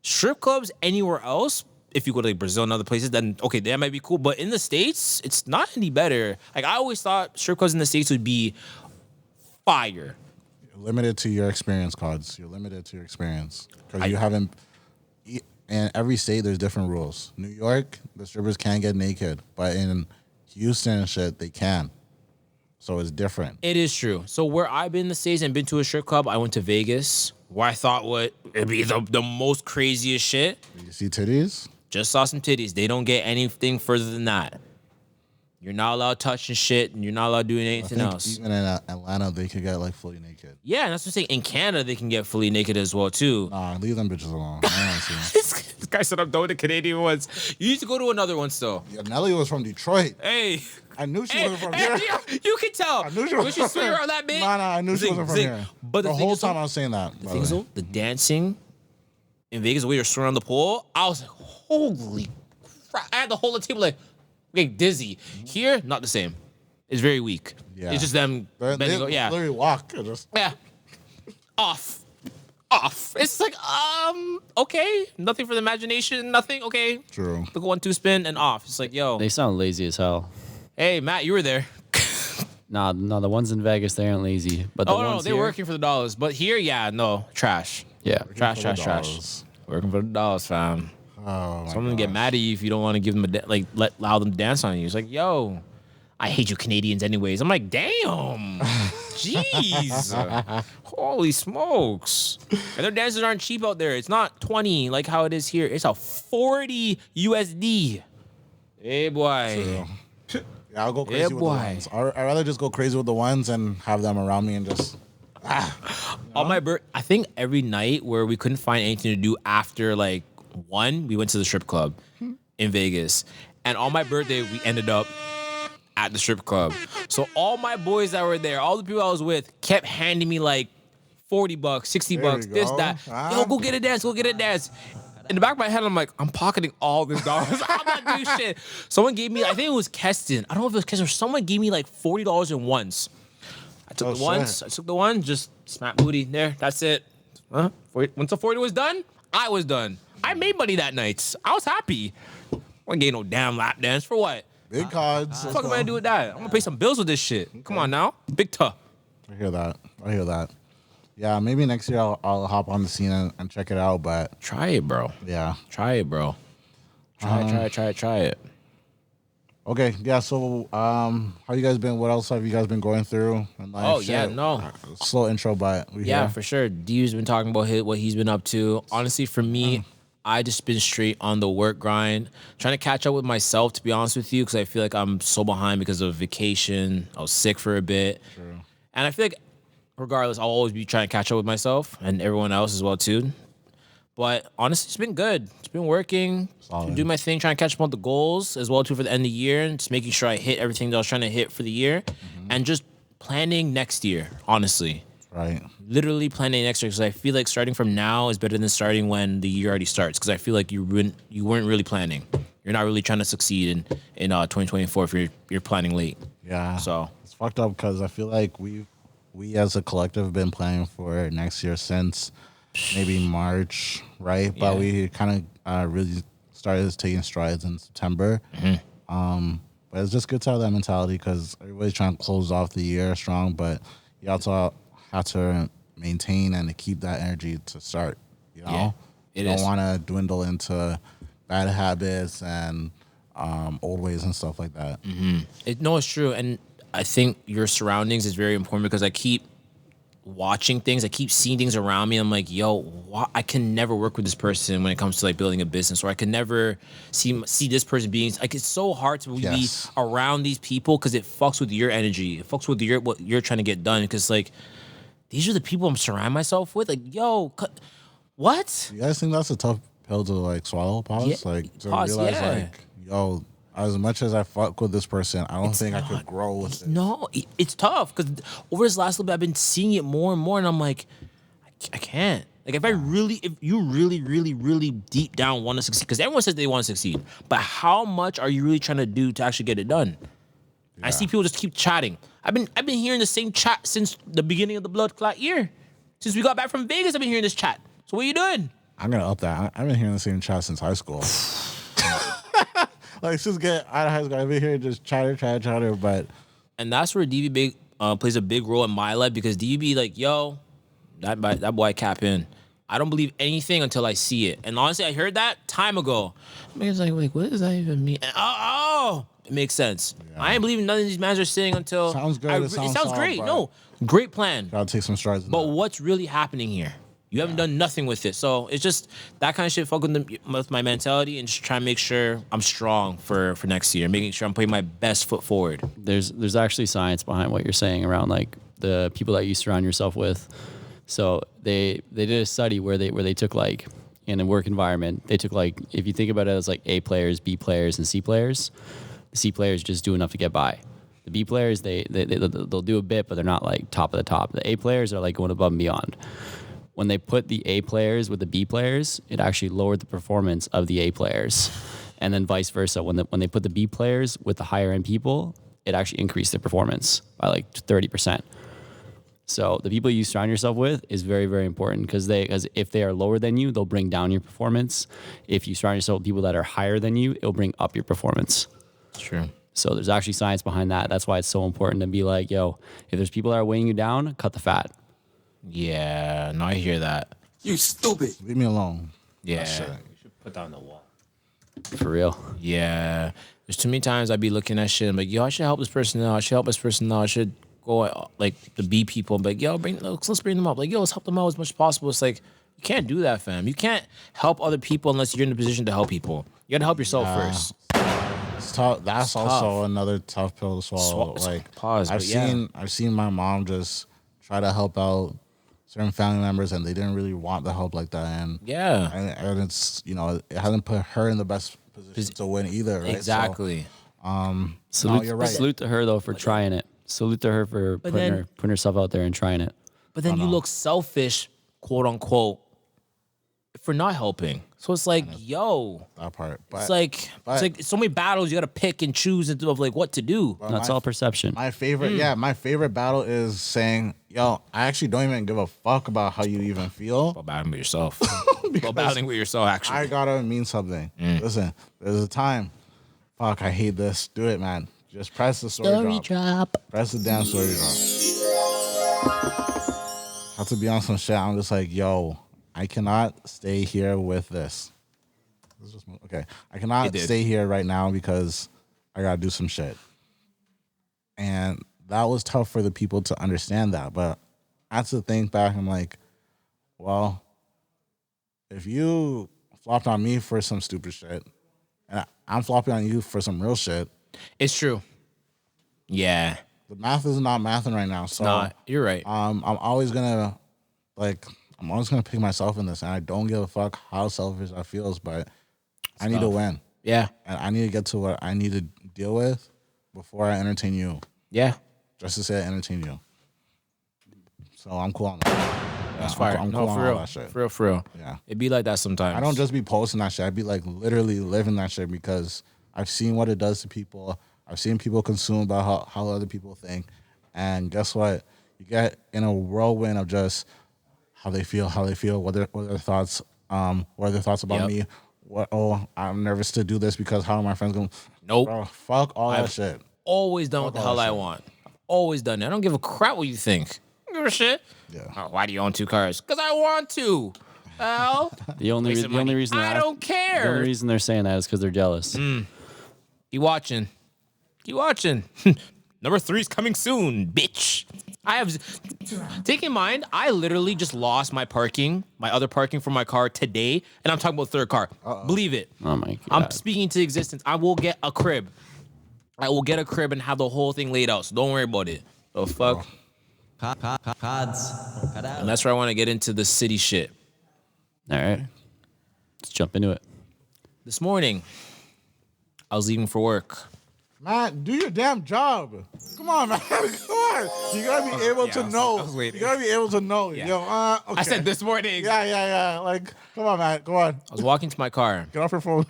strip clubs anywhere else, if you go to like Brazil and other places, then okay, that might be cool. But in the States, it's not any better. Like, I always thought strip clubs in the States would be fire. You're limited to your experience, cards. You're limited to your experience because you haven't. In every state, there's different rules. New York, the strippers can't get naked, but in Houston and shit, they can. So it's different. It is true. So where I've been in the States and been to a strip club, I went to Vegas, where I thought it'd be the most craziest shit. Did you see titties? Just saw some titties. They don't get anything further than that. You're not allowed touching shit, and you're not allowed doing anything else. Even in Atlanta, they could get like fully naked. Yeah, and that's what I'm saying. In Canada, they can get fully naked as well too. Nah, leave them bitches alone. I don't see them. This guy said I'm done with the Canadian ones. You need to go to another one still. Yeah, Nelly was from Detroit. Hey. I knew she wasn't from here. You can tell. I knew she wasn't When she swing around that big. Nah, I knew she wasn't from here. But the whole time I was saying that. The thing is, though, the dancing in Vegas, the way you're swinging around the pole, I was like, holy crap. I had the whole table like, getting dizzy. Here, not the same. It's very weak. Yeah. It's just them bending over. Yeah. Literally walk. Just... Yeah. Off. It's like, okay. Nothing for the imagination. Nothing. Okay. True. Look, 1-2 spin and off. It's like, yo. They sound lazy as hell. Hey, Matt, you were there. Nah, no, the ones in Vegas, they aren't lazy. But the ones they're here, working for the dollars. But here, yeah, no, trash. Yeah. Trash. $dollars. Working for the dollars, fam. Oh, Someone get mad at you if you don't want to give them allow them to dance on you. It's like, yo, I hate you Canadians anyways. I'm like, damn, jeez, holy smokes. And their dances aren't cheap out there. It's not 20 like how it is here. It's a 40 USD. Hey boy. True. Yeah, I'll go crazy with the ones. I'd rather just go crazy with the ones and have them around me and just. On my birthday, I think every night where we couldn't find anything to do after like 1, we went to the strip club in Vegas. And on my birthday, we ended up at the strip club. So all my boys that were there, all the people I was with, kept handing me like $40, $60, this, that. Yo, go get a dance, go get a dance. In the back of my head, I'm like, I'm pocketing all this dollars. I'm not doing shit. Someone gave me, I think it was Keston. I don't know if it was Keston or someone gave me like $40 in ones. I took the one, just smack booty there. That's it. Once the 40 was done, I was done. I made money that night. I was happy. I wasn't getting no damn lap dance for what? Big cards. What the fuck am I gonna do with that? I'm gonna pay some bills with this shit. Okay. Come on now, big tough. I hear that. Yeah, maybe next year I'll hop on the scene and check it out. But try it, bro. Yeah, try it, bro. Try it. Okay, yeah. So, how you guys been? What else have you guys been going through? And like, slow intro, but for sure. D's been talking about what he's been up to. Honestly, for me, I just been straight on the work grind, trying to catch up with myself. To be honest with you, because I feel like I'm so behind because of vacation. I was sick for a bit, and I feel like regardless, I'll always be trying to catch up with myself and everyone else as well too. But honestly, it's been good. It's been working. Doing my thing, trying to catch up on the goals as well too for the end of the year, and just making sure I hit everything that I was trying to hit for the year, and just planning next year. Honestly, right? Literally planning next year, because I feel like starting from now is better than starting when the year already starts. Because I feel like you weren't really planning. You're not really trying to succeed in 2024 if you're planning late. Yeah. So it's fucked up because I feel like we as a collective have been planning for next year since maybe March, right? But we kind of really started taking strides in September. But it's just good to have that mentality because everybody's trying to close off the year strong, but you also have to maintain and to keep that energy to start, you know? You don't want to dwindle into bad habits and old ways and stuff like that. It's true. And I think your surroundings is very important because I keep watching things. I keep seeing things around me. I'm like, yo, I can never work with this person when it comes to like building a business, or I can never see this person being like, it's so hard to be around these people because it fucks with your energy. It fucks with what you're trying to get done. Because like, these are the people I'm surrounding myself with. Like, yo, what? You guys think that's a tough pill to like swallow, pause? Like to realize like, yo, as much as I fuck with this person, I don't think I could grow with it. No, it's tough because over this last little bit, I've been seeing it more and more, and I'm like, I can't. Like, if you really deep down want to succeed, because everyone says they want to succeed, but how much are you really trying to do to actually get it done? Yeah. I see people just keep chatting. I've been hearing the same chat since the beginning of the blood clot year. Since we got back from Vegas, I've been hearing this chat. So what are you doing? I'm gonna up that. I've been hearing the same chat since high school. Like, since get out of high school, I've been here just chatter, but... And that's where DV plays a big role in my life, because DV like, yo, that boy cap in. I don't believe anything until I see it. And honestly, I heard that time ago. I was like, what does that even mean? And, it makes sense. Yeah. I ain't believing none of these mans are sitting until... Sounds good. It sounds great. No, great plan. Gotta take some strides. But what's really happening here? You haven't done nothing with it. So it's just that kind of shit fuck with my mentality and just trying to make sure I'm strong for next year, making sure I'm putting my best foot forward. There's actually science behind what you're saying around like the people that you surround yourself with. So they did a study where they took like in a work environment, they took like, if you think about it as like A players, B players, and C players, the C players just do enough to get by. The B players, they'll do a bit, but they're not like top of the top. The A players are like going above and beyond. When they put the A players with the B players, it actually lowered the performance of the A players. And then vice versa. When they put the B players with the higher end people, it actually increased their performance by like 30%. So the people you surround yourself with is very, very important because if they are lower than you, they'll bring down your performance. If you surround yourself with people that are higher than you, it'll bring up your performance. True. So there's actually science behind that. That's why it's so important to be like, yo, if there's people that are weighing you down, cut the fat. Yeah, no, I hear that. You stupid. Leave me alone. Yeah. That shit. You should put that on the wall. For real. Yeah. There's too many times I'd be looking at shit and be like, yo, I should help this person out. I should help this person out. I should go like the B people and be like, yo, let's bring them up. Like, yo, let's help them out as much as possible. It's like, you can't do that, fam. You can't help other people unless you're in a position to help people. You gotta help yourself first. It's tough. That's also another tough pill to swallow. I've seen my mom just try to help out certain family members, and they didn't really want the help like that. And and it's it hasn't put her in the best position to win either. Right? Exactly. So, you're right. Salute to her though for trying it. Salute to her for putting herself out there and trying it. But then you look selfish, quote unquote, for not helping. So it's like, yo, that part. It's like so many battles you got to pick and choose of like what to do. That's all perception. My favorite, my favorite battle is saying, yo, I actually don't even give a fuck about how you even feel. About battling with yourself. About battling with yourself, actually. I gotta mean something. Listen, there's a time. Fuck, I hate this. Do it, man. Just press the story drop. Press the damn story drop. Have to be on some shit. I'm just like, yo, I cannot stay here with this. Okay. I cannot stay here right now because I gotta do some shit. And that was tough for the people to understand that. But I had to think back. I'm like, well, if you flopped on me for some stupid shit, and I'm flopping on you for some real shit. It's true. Yeah. The math is not mathing right now. So not. You're right. I'm always gonna pick myself in this, and I don't give a fuck how selfish that feels, but I need to win. Yeah. And I need to get to what I need to deal with before I entertain you. Yeah. Just to say I entertain you. So I'm cool on that. That's fire. I'm no, cool for on real. all that shit. For real. Yeah. It'd be like that sometimes. I don't just be posting that shit. I'd be like literally living that shit because I've seen what it does to people. I've seen people consume about how other people think. And guess what? You get in a whirlwind of just how they feel, what are their thoughts, about me. I'm nervous to do this because how are my friends going? Nope. Bro, fuck all that shit. Always done what the hell I want. I've always done it. I don't give a crap what you think. I don't give a shit. Yeah. Oh, why do you own 2 cars? Because I want to. Well, the only reason I don't care. The only reason they're saying that is because they're jealous. Keep watching. Number 3's coming soon, bitch. I have take in mind, I literally just lost my other parking for my car today, and I'm talking about 3rd car. Believe it. Oh my God. I'm speaking to existence. I will get a crib. And have the whole thing laid out. So don't worry about it. The fuck. And that's where I want to get into the city shit. All right. Let's jump into it. This morning, I was leaving for work. Man, do your damn job. Come on, man. Come on. You gotta be able to know. I was waiting. You gotta be able to know. Yeah. Yo, okay. I said this morning. Yeah. Like, come on, man. Go on. I was walking to my car. Get off your phone.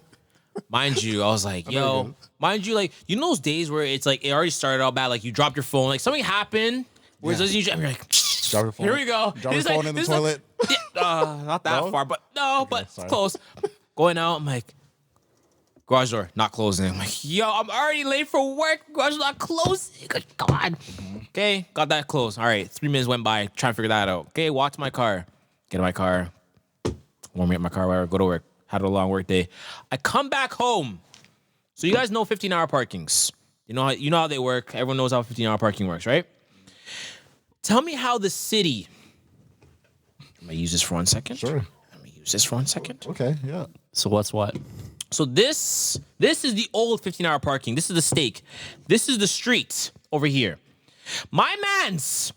Mind you, I was like, yo, mind you, like, you know those days where it's like, it already started out bad, like you dropped your phone, like something happened, where it's you're like, Drop your phone. here we go. Drop your phone in the toilet. Not that far, but it's close. Going out, I'm like, garage door not closing. I'm like, yo, I'm already late for work. Garage not closing. Come on. Okay, got that closed. All right, 3 minutes went by, trying to figure that out. Okay, walk to my car. Get in my car. Warm up my car, whatever, go to work. Had a long work day. I come back home. So you guys know 15-hour parkings. You know how they work. Everyone knows how 15-hour parking works, right? Tell me how the city I'm gonna use this for 1 second. Sure. Let me use this for 1 second. Okay, yeah. So what's what? So this is the old 15-hour parking. This is the stake. This is the street over here. My man's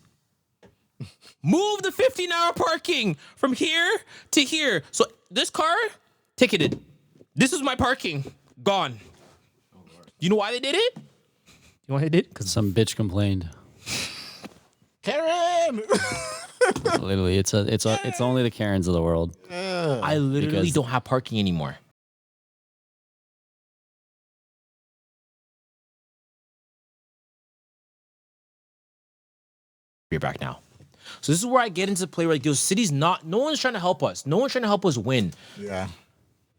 move the 15-hour parking from here to here. So this car, ticketed. This is my parking. Gone. You know why they did it? You know why they did? Because some bitch complained. Karen! Literally, it's only the Karens of the world. I literally don't have parking anymore. We're back now. So this is where I get into play where like, yo, city's no one's trying to help us. No one's trying to help us win. Yeah.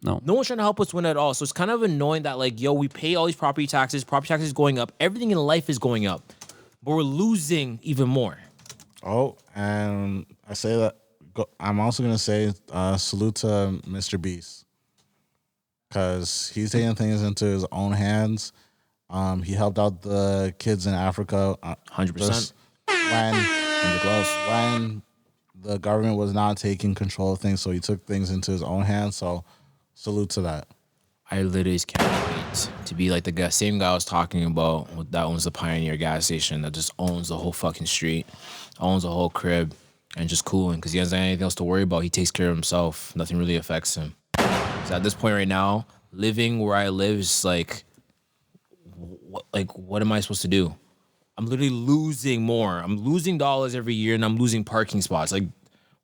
No one's trying to help us win at all. So it's kind of annoying that like, yo, we pay all these property taxes going up. Everything in life is going up. But we're losing even more. Oh, and I say that I'm also going to say salute to Mr. Beast. Because he's taking things into his own hands. He helped out the kids in Africa. 100%. When the government was not taking control of things, so he took things into his own hands. So salute to that. I literally can't wait to be like the same guy I was talking about that owns the Pioneer gas station that just owns the whole fucking street, owns the whole crib, and just cooling because he doesn't have anything else to worry about. He takes care of himself. Nothing really affects him. So at this point right now, living where I live is like, what am I supposed to do? I'm literally losing more. I'm losing dollars every year, and I'm losing parking spots. Like,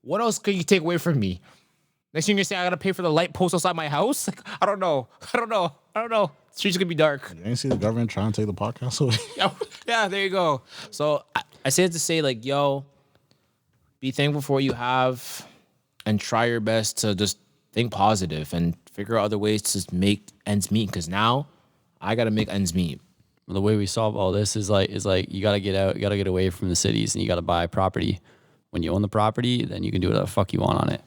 what else can you take away from me? Next thing you're gonna say, I gotta pay for the light post outside my house? Like, I don't know. The street's gonna be dark. You ain't see the government trying to take the podcast away? Yeah, there you go. So I say it to say, like, yo, be thankful for what you have and try your best to just think positive and figure out other ways to make ends meet. Because now I gotta make ends meet. The way we solve all this is like you gotta get out, you gotta get away from the cities, and you gotta buy property. When you own the property, then you can do whatever the fuck you want on it.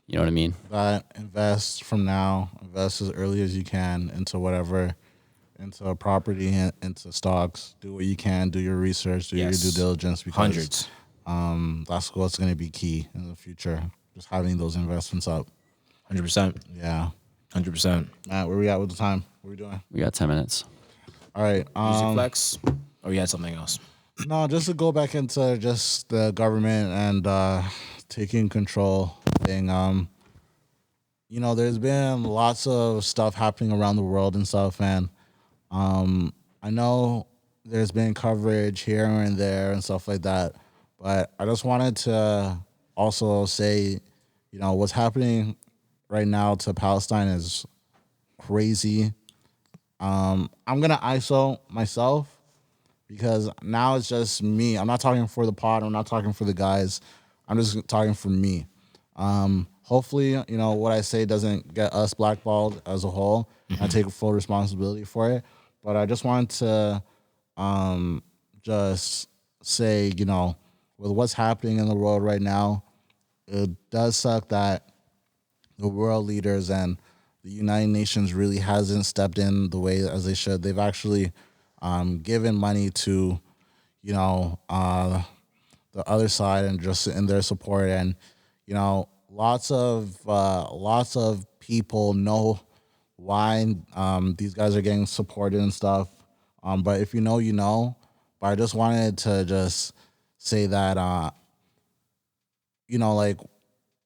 You know what I mean? But invest from now. Invest as early as you can into whatever, into a property, into stocks. Do what you can. Do your research. Do your due diligence. Because, Hundreds. That's what's going to be key in the future. Just having those investments up. 100%. Yeah. 100%. Matt, where we at with the time? What are we doing? We got 10 minutes. All right. Music flex? Or you had something else? No, just to go back into just the government and taking control thing. You know, there's been lots of stuff happening around the world and stuff, and I know there's been coverage here and there and stuff like that, but I just wanted to also say, you know, what's happening right now to Palestine is crazy. I'm gonna ISO myself because now it's just me. I'm not talking for the pod. I'm not talking for the guys. I'm just talking for me. Hopefully, you know, what I say doesn't get us blackballed as a whole. I take full responsibility for it. But I just wanted to just say, you know, with what's happening in the world right now, it does suck that the world leaders and the United Nations really hasn't stepped in the way as they should. They've actually given money to, you know, the other side and just in their support. And, you know, lots of people know why these guys are getting supported and stuff. But if you know, you know. But I just wanted to just say that, you know, like,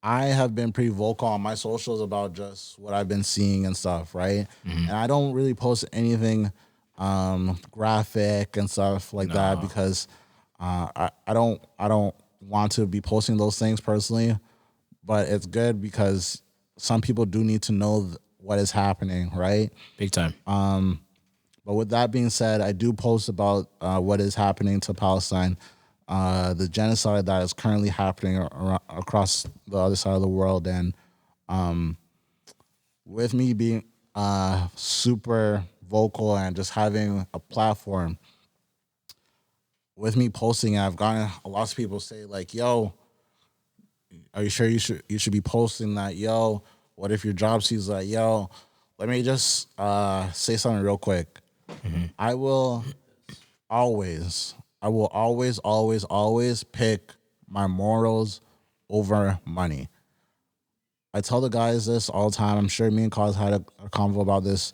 I have been pretty vocal on my socials about just what I've been seeing and stuff, right? And I don't really post anything graphic and stuff like that because I don't want to be posting those things personally. But it's good because some people do need to know what is happening, right? Big time. But with that being said, I do post about what is happening to Palestine, the genocide that is currently happening across the other side of the world. And with me being super vocal and just having a platform, with me posting it, I've gotten a lot of people say like, yo, are you sure you should be posting that? Yo, what if your job sees that? Yo, let me just say something real quick. I will always pick my morals over money. I tell the guys this all the time. I'm sure me and Cause had a convo about this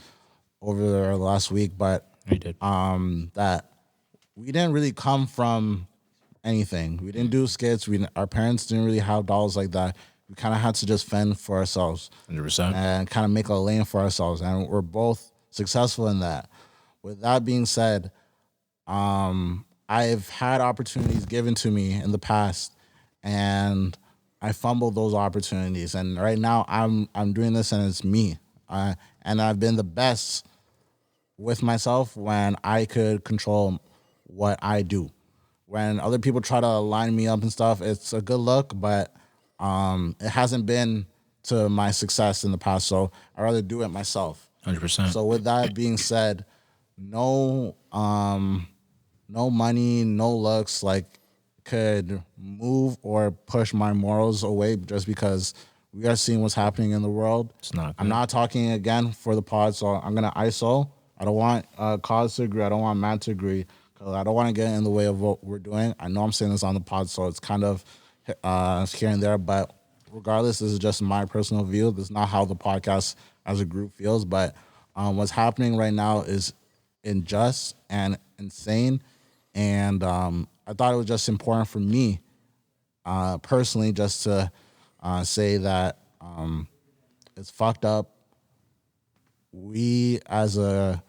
over the last week, but We did. that we didn't really come from anything. We didn't do skits. Our parents didn't really have dollars like that. We kind of had to just fend for ourselves 100%. and kind of make a lane for ourselves, and we're both successful in that. With that being said, I've had opportunities given to me in the past, and I fumbled those opportunities. And right now, I'm doing this, and it's me. And I've been the best with myself when I could control what I do. When other people try to line me up and stuff, it's a good look, but it hasn't been to my success in the past. So I'd rather do it myself. 100%. So with that being said, no money, no looks like could move or push my morals away just because we are seeing what's happening in the world. It's not good. I'm not talking again for the pod, so I'm gonna ISO. I don't want Cause to agree. I don't want Matt to agree because I don't want to get in the way of what we're doing. I know I'm saying this on the pod, so it's kind of here and there. But regardless, this is just my personal view. This is not how the podcast as a group feels. But what's happening right now is unjust and insane. And I thought it was just important for me personally just to say that it's fucked up. We as a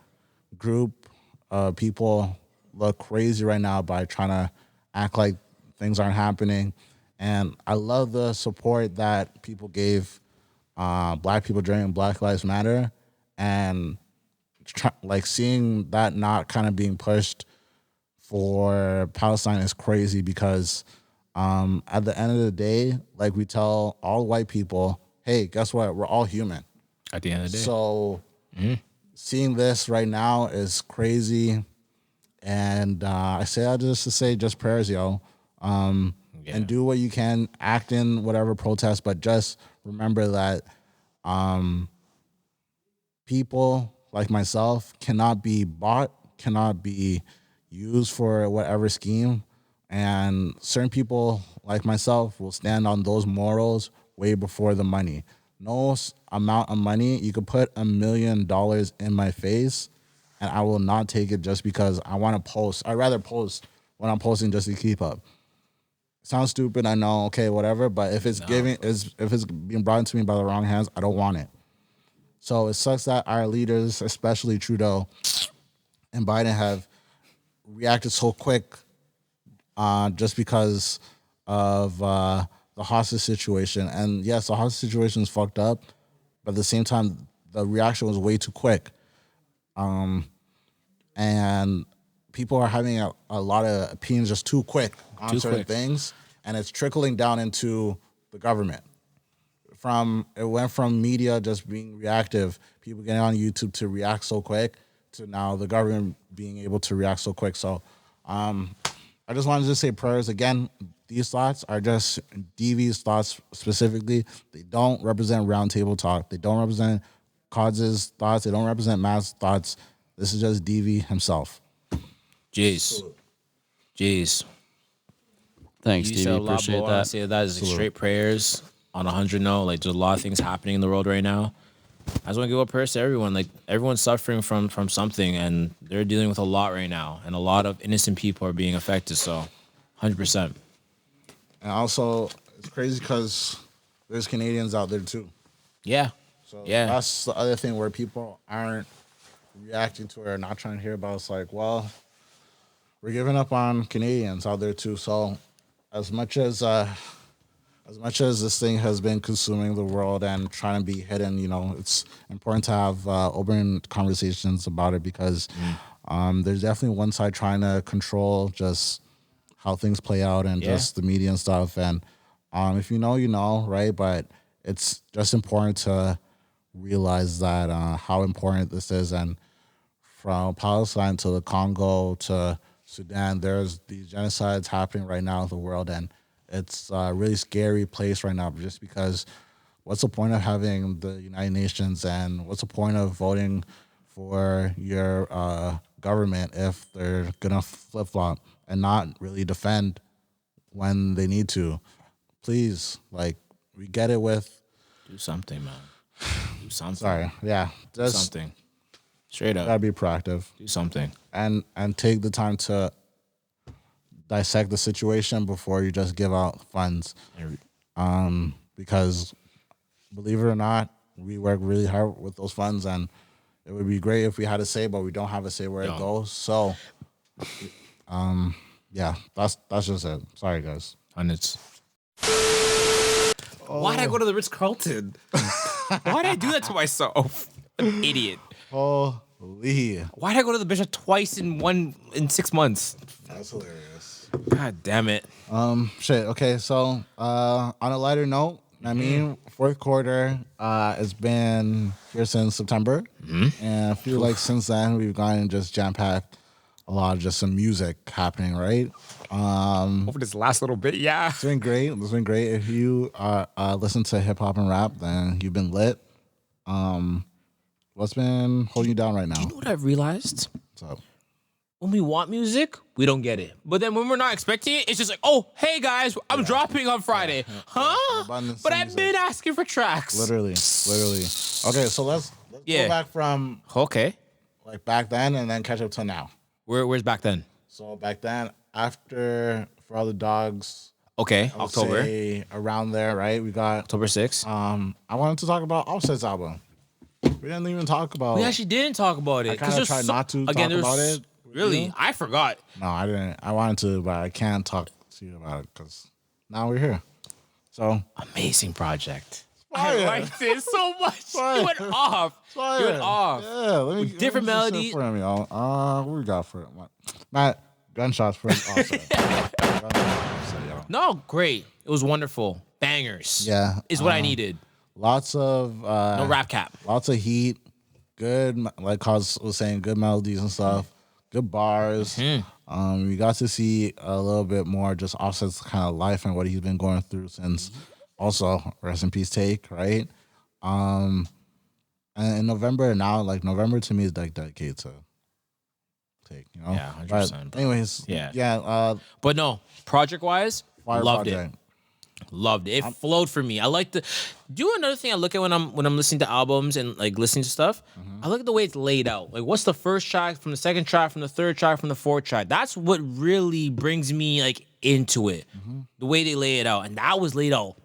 group of people look crazy right now by trying to act like things aren't happening. And I love the support that people gave Black people during Black Lives Matter, and like seeing that not kind of being pushed for Palestine is crazy because at the end of the day, like we tell all white people, hey, guess what? We're all human. At the end of the day. So seeing this right now is crazy. And I say that just to say just prayers, yo. And do what you can, act in whatever protest, but just remember that people like myself cannot be bought, cannot be used for whatever scheme. And certain people like myself will stand on those morals way before the money. No amount of money, you could put $1 million in my face and I will not take it just because I want to post. I'd rather post when I'm posting just to keep up. Sounds stupid, I know, okay, whatever, but if it's if it's being brought into me by the wrong hands, I don't want it. So it sucks that our leaders, especially Trudeau and Biden, have reacted so quick just because of the hostage situation. And yes, the hostage situation is fucked up, but at the same time, the reaction was way too quick. And people are having a lot of opinions just too quick on certain things, and it's trickling down into the government. It went from media just being reactive, people getting on YouTube to react so quick, to now the government being able to react so quick. So I just wanted to say prayers. Again, these thoughts are just DV's thoughts specifically. They don't represent Roundtable Talk. They don't represent Cause's thoughts. They don't represent Matt's thoughts. This is just DV himself. Jeez. Thanks, You Stevie. said a lot, Appreciate but that. I say that is straight prayers on 100 note. Like, there's a lot of things happening in the world right now. I just want to give up prayers to everyone. Like, everyone's suffering from something, and they're dealing with a lot right now, and a lot of innocent people are being affected. So, 100%. And also, it's crazy because there's Canadians out there too. Yeah. So Yeah. that's the other thing where people aren't reacting to it or not trying to hear about it. It's like, well, we're giving up on Canadians out there too. So as much as this thing has been consuming the world and trying to be hidden, you know, it's important to have open conversations about it because there's definitely one side trying to control just how things play out and just the media and stuff. And if you know, you know, right? But it's just important to realize that how important this is. And from Palestine to the Congo to Sudan, there's these genocides happening right now in the world, and it's a really scary place right now just because what's the point of having the United Nations and what's the point of voting for your government if they're going to flip-flop and not really defend when they need to? please, like, we get it with. Do something, man. Do something. Sorry, yeah, Do just something. Straight up. gotta be proactive Do something. and take the time to dissect the situation before you just give out funds. Because believe it or not, we work really hard with those funds, and it would be great if we had a say, but we don't have a say where it goes. So, yeah, that's just it. Sorry, guys. And it's. Why'd I go to the Ritz-Carlton? Why'd I do that to myself? An idiot. Holy. Why'd I go to the Bishop twice in 6 months? That's hilarious. God damn it. Shit. Okay, so on a lighter note, I mean, fourth quarter, it's been here since September, and I feel like since then we've gotten just jam packed a lot of just some music happening, right? Over this last little bit, yeah. It's been great. It's been great. If you listen to hip hop and rap, then you've been lit. What's been holding you down right now? You know what I've realized? So, When we want music, we don't get it. But then when we're not expecting it, it's just like, oh, hey guys, I'm dropping on Friday. Huh? Abundance But of I've been asking for tracks. literally. Okay, so let's go back from Okay. like back then and then catch up to now. Where's back then? So back then, after For All the Dogs, Okay, I would October. say around there, right? We got October 6th. I wanted to talk about Offset's album. We didn't even talk about. We actually didn't talk about it. I kind of tried not to talk about it. Really? I forgot. No, I didn't. I wanted to, but I can't talk to you about it because now we're here. So Amazing project. Fire. I liked it so much. Fire. You went off. fire. You went off. Yeah, let me different let me just melodies. sit for him, y'all. What we got for it? Matt, gunshots for Offset. Offset, y'all. No, great. It was wonderful. Bangers. Yeah, Is what I needed. Lots of No rap cap. lots of heat. Good, like Cos was saying, good melodies and stuff. Good bars. We got to see a little bit more just Offset's kind of life and what he's been going through since. Also, rest in peace, Take, right? And in November now, like November to me is like dedicated to Take, you know? Yeah, 100%, But bro. anyways, Yeah. But no, project-wise, fire loved project. it. Loved it. It flowed for me. I like the. Do another thing I look at when I'm listening to albums and like listening to stuff. I look at the way it's laid out. Like, what's the first track from the second track from the third track from the fourth track? That's what really brings me like into it. The way they lay it out, and that was laid out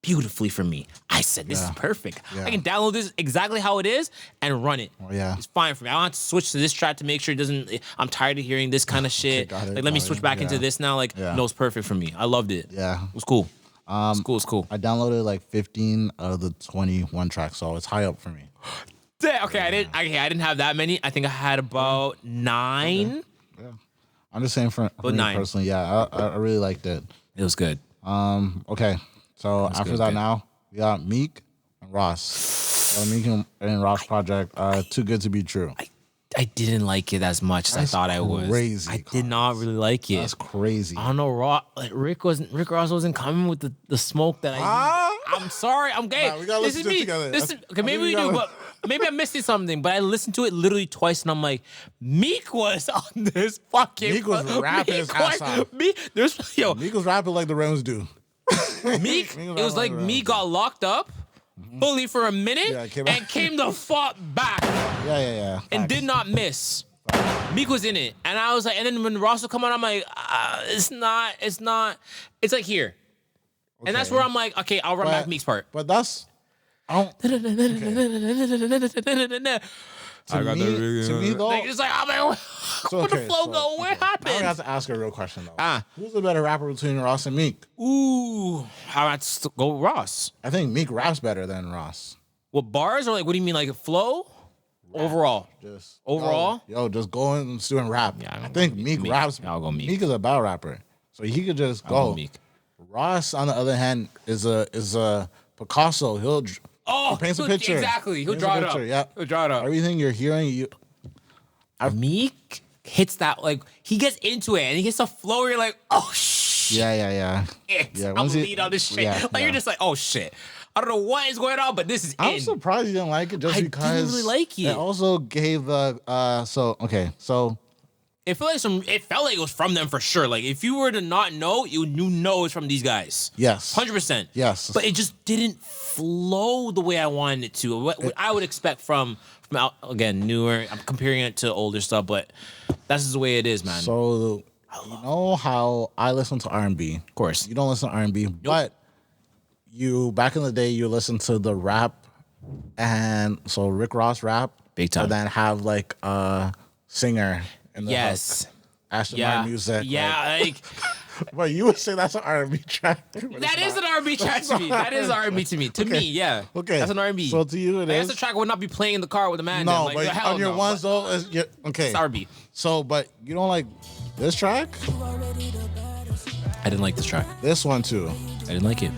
beautifully for me. I said, this is perfect. Yeah. I can download this exactly how it is and run it. Oh, yeah. It's fine for me. I don't have to switch to this track to make sure it doesn't. I'm tired of hearing this kind of shit. got it, Like, let me got switch it. back Yeah. into this now. Like, Yeah. no, it's perfect for me. I loved it. Yeah. It was cool. It's cool. It's cool. I downloaded like 15 out of the 21 tracks, so it's high up for me. Okay, I didn't have that many. I think I had about 9. I'm just saying for me 9. personally, yeah, I really liked it. It was good. Okay, so after good, that good. now, we got Meek and Ross. Meek and Ross project, Too Good to Be True. I didn't like it as much as I thought I was. crazy, I did not really like it. That's crazy. I don't know, Rick Ross wasn't coming with the smoke that I'm sorry, I'm gay. Nah, we gotta listen to it together. Okay, maybe we do, but maybe I'm missing something. But I listened to it literally twice, and I'm like, Meek was on this fucking. Meek was rapping his ass off. Meek Meek. Meek It was like Meek got locked up fully for a minute Yeah, came and out. came the fuck back. Yeah. And Facts. did not miss. Meek was in it, and I was like, and then when Ross would come on, I'm like, it's not. It's like here, and that's where I'm like, okay, I'll run back Meek's part. But that's to me though. Like, it's like, I'm like, where the flow go? What Now I happened? have to ask a real question though. Who's the better rapper between Ross and Meek? Ooh, I have to go Ross. I think Meek raps better than Ross. What bars or like? What do you mean, like flow? Overall, Just Overall? just go and doing rap. Yeah, I think Meek raps. I'll go Meek. Meek is a battle rapper, so he could just I'll go. Meek. Ross, on the other hand, is a Picasso. He paints a picture. Exactly. He'll Paints a draw it up. picture, Yeah, He'll draw it up. Everything you're hearing, Meek hits that, like, he gets into it and he gets a flow where you're like, oh shit. yeah. I'm once he- lead on this shit. yeah, Like, you're just like, oh shit. I don't know what is going on, but this is I'm in. surprised you didn't like it just I because didn't really like it. It also gave the so It felt like it was from them for sure. Like if you were to not know, you know it's from these guys. Yes. 100%. Yes. But it just didn't flow the way I wanted it to. What I would expect from again, newer. I'm comparing it to older stuff, but that's just the way it is, man. So you know how I listen to R&B. Of course. You don't listen to R&B, but you back in the day you listened to the rap, and so Rick Ross rap, big time, and then have like a singer in the yes, hook. Aston Martin music. Yeah, like well, you would say that's an R&B track. That is an R&B track to me. That is R&B to me. To me, yeah. Okay. That's an R&B. So to you, that's a track I would not be playing in the car with a man. No, like, but hell on your no. ones though, okay. It's R&B. So, but you don't like this track? I didn't like this track. This one too. I didn't like it.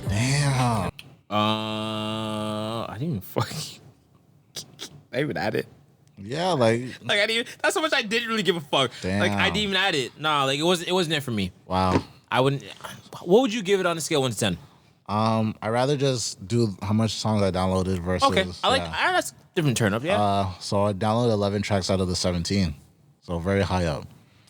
Damn. I didn't even fucking. I even add it. Yeah, like I didn't. That's how much I didn't really give a fuck. Damn. Like I didn't even add it. Nah, like it wasn't it for me. Wow. I wouldn't. What would you give it on a scale 1 to 10? I'd rather just do how much songs I downloaded versus. Okay, I like that's a different turn up. Yeah. So I downloaded 11 tracks out of the 17, so very high up.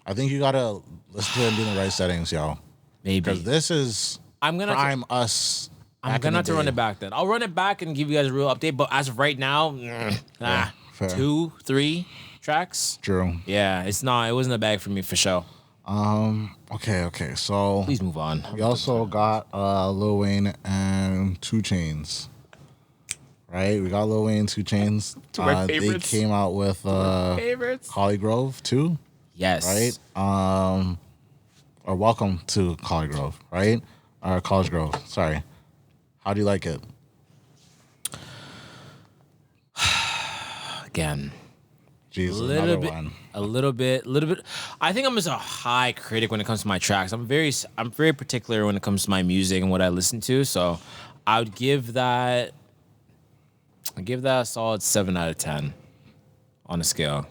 I think you gotta listen to it and be in the right settings, yo. Maybe because this is prime us. I'm gonna have to run it back then. I'll run it back and give you guys a real update. But as of right now, fair. 2, 3 tracks. True. Yeah, it wasn't a bag for me for sure. Okay. So please move on. We also got Lil Wayne and 2 Chainz. Right? We got Lil Wayne, 2 Chainz. Two of my favorites. They came out with Holly Grove too. Yes. Right? Or Welcome to College Grove, right? Or College Grove. Sorry. How do you like it? Again. Jesus, a little bit. I think I'm just a high critic when it comes to my tracks. I'm very particular when it comes to my music and what I listen to. So I would give that a solid 7 out of 10 on a scale.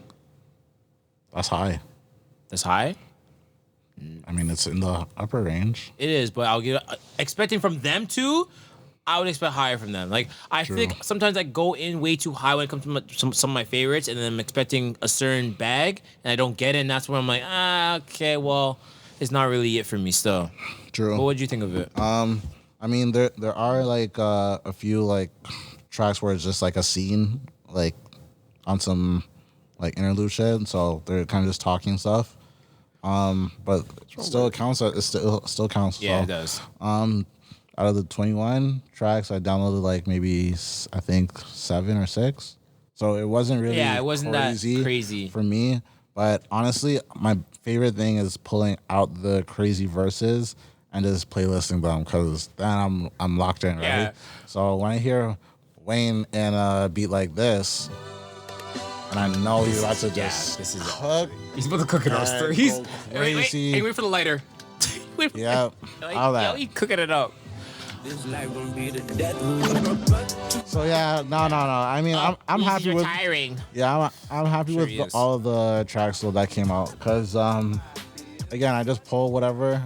That's high. That's high? I mean, it's in the upper range. It is, but I'll give expecting from them too. I would expect higher from them. Like I think sometimes I go in way too high when it comes to some of my favorites, and then I'm expecting a certain bag, and I don't get it, and that's where I'm like, okay, well, it's not really it for me still. True. But what did you think of it? I mean, there are like a few like tracks where it's just like a scene, like on some like interlude shit, so they're kind of just talking stuff. But still counts. It still counts. Yeah, so, it does. Out of the 21 tracks, I downloaded like maybe I think 7 or 6. So it wasn't really it wasn't that crazy for me. But honestly, my favorite thing is pulling out the crazy verses and just playlisting them, because then I'm locked in, right? Yeah. So when I hear Wayne in a beat like this, and I know he's about to just this is cook. He's about to cook it up. He's crazy. Wait for the lighter. Yeah, all that. Yo, he cooking it up. So yeah, no. I mean, I'm happy with. Retiring. Yeah, I'm happy with all of the tracks that came out, because again, I just pull whatever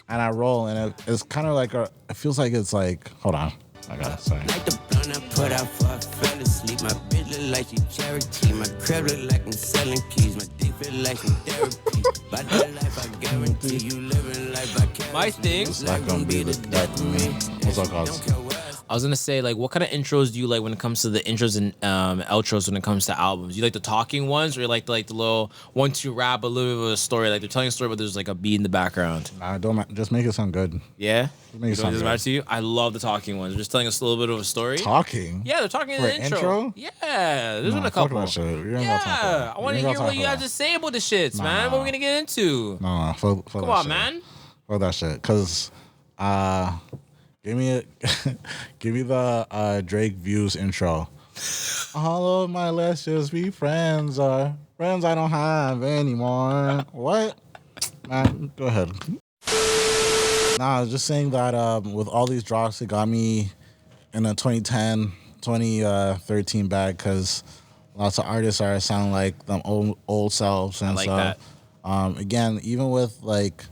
and I roll, and it's kind of like it feels like it's like, hold on, I got it. Sorry. Like the blunt I put out for I fell asleep. My bitch look like she charity. My crib look like I'm selling keys. My dick feel like some therapy. By that life I guarantee you living life I can't. My thing. It's not gonna be the death of me. What's up, guys? I was gonna say, like, what kind of intros do you like when it comes to the intros and outros when it comes to albums? You like the talking ones, or you like the little 1-2 rap, a little bit of a story, like they're telling a story, but there's like a beat in the background? Don't just make it sound good. Yeah, Make it sound doesn't good. matter to you. I love the talking ones. They're just telling us a little bit of a story. Talking? Yeah, they're talking in For the an intro. Yeah, there's been a fuck couple. that shit. We ain't gonna talk Yeah, about I want to hear what you have to say about the shits, man. What are we gonna get into? No, fuck Come that on, shit. man. Fuck that shit. Cause give me the Drake Views intro. All of my let's just be friends are friends I don't have anymore. What? Man, go ahead. Nah, I was just saying that with all these drops, it got me in a 2010, 2013 bag, because lots of artists are sounding like them old selves and I like stuff. that. Again, even with like